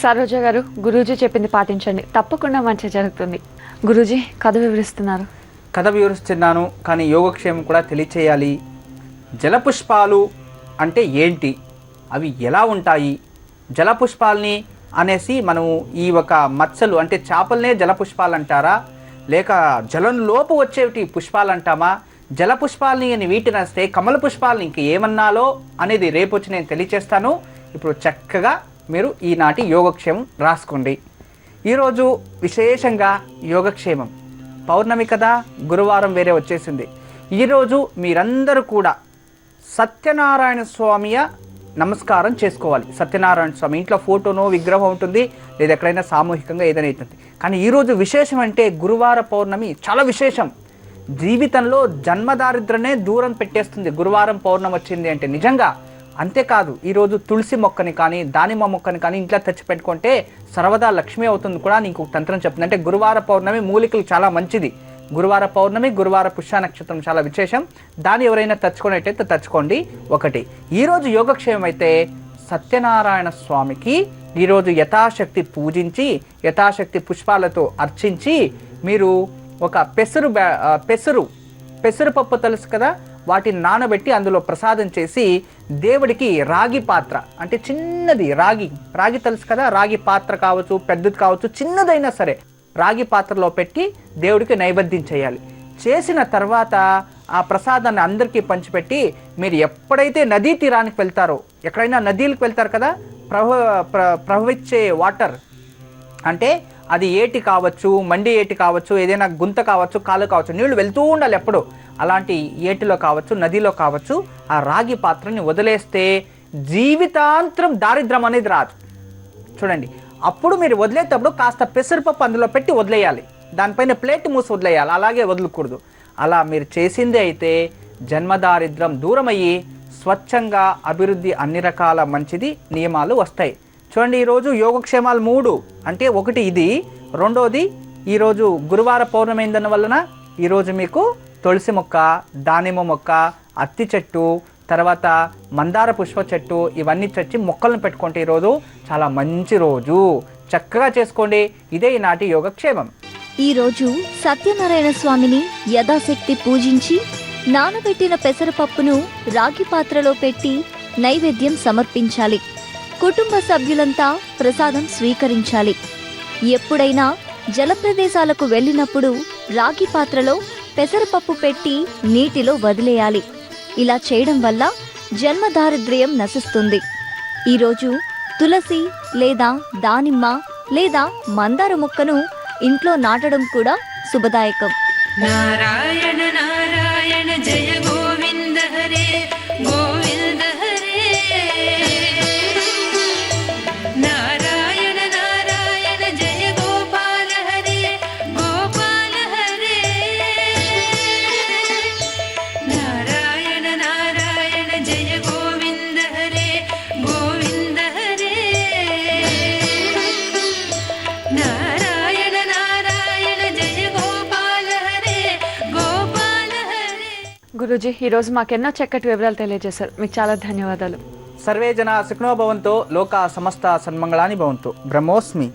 సరోజ గారు, గురూజీ చెప్పింది పాటించండి, తప్పకుండా మంచి జరుగుతుంది. గురూజీ కథ వివరిస్తున్నారు. కథ వివరిస్తున్నాను, కానీ యోగక్షేమం కూడా తెలియచేయాలి. జలపుష్పాలు అంటే ఏంటి, అవి ఎలా ఉంటాయి, జలపుష్పాలని అనేసి మనము ఈ ఒక మత్స్యలు అంటే చేపలనే జలపుష్పాలు అంటారా, లేక జలంలోపు వచ్చేవి పుష్పాలు అంటామా, జలపుష్పాలని అని వీటిని వస్తే కమల పుష్పాలని ఇంక ఏమన్నాలో అనేది రేపు వచ్చి నేను తెలియచేస్తాను. ఇప్పుడు చక్కగా మీరు ఈనాటి యోగక్షేమం రాసుకోండి. ఈరోజు విశేషంగా యోగక్షేమం పౌర్ణమి కదా, గురువారం వేరే వచ్చేసింది. ఈరోజు మీరందరూ కూడా సత్యనారాయణ స్వామియ నమస్కారం చేసుకోవాలి. సత్యనారాయణ స్వామి ఇంట్లో ఫోటోనో విగ్రహం ఉంటుంది, లేదా ఎక్కడైనా సామూహికంగా ఏదైనా అవుతుంది. కానీ ఈరోజు విశేషం అంటే గురువార పౌర్ణమి చాలా విశేషం. జీవితంలో జన్మదారిద్రనే దూరం పెట్టేస్తుంది గురువారం పౌర్ణమి వచ్చింది అంటే. నిజంగా అంతేకాదు, ఈరోజు తులసి మొక్కని కానీ దానిమ్మ మొక్కని కానీ ఇంట్లో తెచ్చి పెట్టుకుంటే సర్వదా లక్ష్మి అవుతుంది కూడా నీకు తంత్రం చెప్తుంది. అంటే గురువార పౌర్ణమి మూలికలు చాలా మంచిది. గురువార పౌర్ణమి, గురువార పుష్య నక్షత్రం చాలా విశేషం. దాన్ని ఎవరైనా తెచ్చుకునేటైతే తెచ్చుకోండి. ఒకటి. ఈరోజు యోగక్షేమం అయితే సత్యనారాయణ స్వామికి ఈరోజు యథాశక్తి పూజించి, యథాశక్తి పుష్పాలతో అర్చించి, మీరు ఒక పెసరుపప్పు తెలుసు కదా, వాటిని నానబెట్టి అందులో ప్రసాదం చేసి దేవుడికి రాగి పాత్ర అంటే చిన్నది రాగి తెలుసు కదా, రాగి పాత్ర కావచ్చు, పెద్దది కావచ్చు, చిన్నదైనా సరే రాగి పాత్రలో పెట్టి దేవుడికి నైవేద్యం చేయాలి. చేసిన తర్వాత ఆ ప్రసాదాన్ని అందరికీ పంచిపెట్టి, మీరు ఎప్పుడైతే నదీ తీరానికి వెళ్తారో, ఎక్కడైనా నదీలకు వెళ్తారు కదా, ప్రవహించే వాటర్ అంటే అది ఏటి కావచ్చు, మండి ఏటి కావచ్చు, ఏదైనా గుంత కావచ్చు, కాలు కావచ్చు, నీళ్లు వెళ్తూ ఉండాలి ఎప్పుడు. అలాంటి ఏటిలో కావచ్చు, నదిలో కావచ్చు, ఆ రాగి పాత్రని వదిలేస్తే జీవితాంతరం దారిద్రం అనేది రాదు. చూడండి, అప్పుడు మీరు వదిలేటప్పుడు కాస్త పెసరపప్పు అందులో పెట్టి వదిలేయాలి. దానిపైన ప్లేట్ మూసి వదిలేయాలి, అలాగే వదలకూడదు. అలా మీరు చేసిందే అయితే జన్మదారిద్రం దూరమయ్యి స్వచ్ఛంగా అభివృద్ధి అన్ని రకాల మంచిది నియమాలు వస్తాయి. చూడండి, ఈరోజు యోగక్షేమాలు 3 అంటే ఒకటి ఇది, రెండోది ఈరోజు గురువార పౌర్ణమి అయిందన్న వలన ఈరోజు మీకు తులసి మొక్క, దానిమ్మ మొక్క, అత్తి చెట్టు, తర్వాత మందార పుష్ప చెట్టు ఇవన్నీ చచ్చి మొక్కలను పెట్టుకుంటే ఈరోజు చాలా మంచి రోజు. చక్కగా చేసుకోండి. ఇదే ఈనాటి యోగక్షేమం. ఈరోజు సత్యనారాయణ స్వామిని యథాశక్తి పూజించి నానబెట్టిన పెసరపప్పును రాగి పాత్రలో పెట్టి నైవేద్యం సమర్పించాలి. కుటుంబ సభ్యులంతా ప్రసాదం స్వీకరించాలి. ఎప్పుడైనా జలప్రదేశాలకు వెళ్ళినప్పుడు రాగి పాత్రలో పెసరపప్పు పెట్టి నీటిలో వదిలేయాలి. ఇలా చేయడం వల్ల జన్మదారిద్ర్యం నశిస్తుంది. ఈరోజు తులసి లేదా దానిమ్మ లేదా మందార మొక్కను ఇంట్లో నాటడం కూడా శుభదాయకం. నారాయణ నారాయణ జయ గోవింద హరే గోవింద హరే. నారాయణ నారాయణ జయ గోపాల హరే గోపాల హరే. నారాయణ నారాయణ జయ గోవింద హరే గోవింద హరే. నారాయణ నారాయణ జయ గోపాల హరే గోపాల హరే. గురూజీ, ఈరోజు మాకెన్నో చక్కటి వివరాలు తెలియజేశారు. మీకు చాలా ధన్యవాదాలు. సర్వే జన సుఖినో భవంతో, లోకా సమస్త సన్మంగళాని భవంతు. బ్రహ్మోస్మి.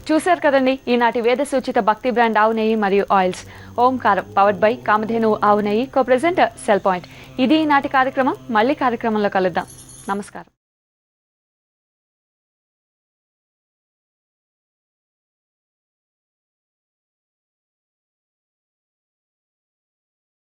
చూశారు కదండి ఈనాటి వేద సూచిత భక్తి బ్రాండ్ ఆవు నెయ్యి మరియు oils. Omkaram powered by Kamadhenu ఆవు నెయ్యి, కో ప్రెజెంటర్ సెల్ పాయింట్. ఇది ఈనాటి కార్యక్రమం. మళ్ళీ కార్యక్రమంలో కలుద్దాం. నమస్కారం.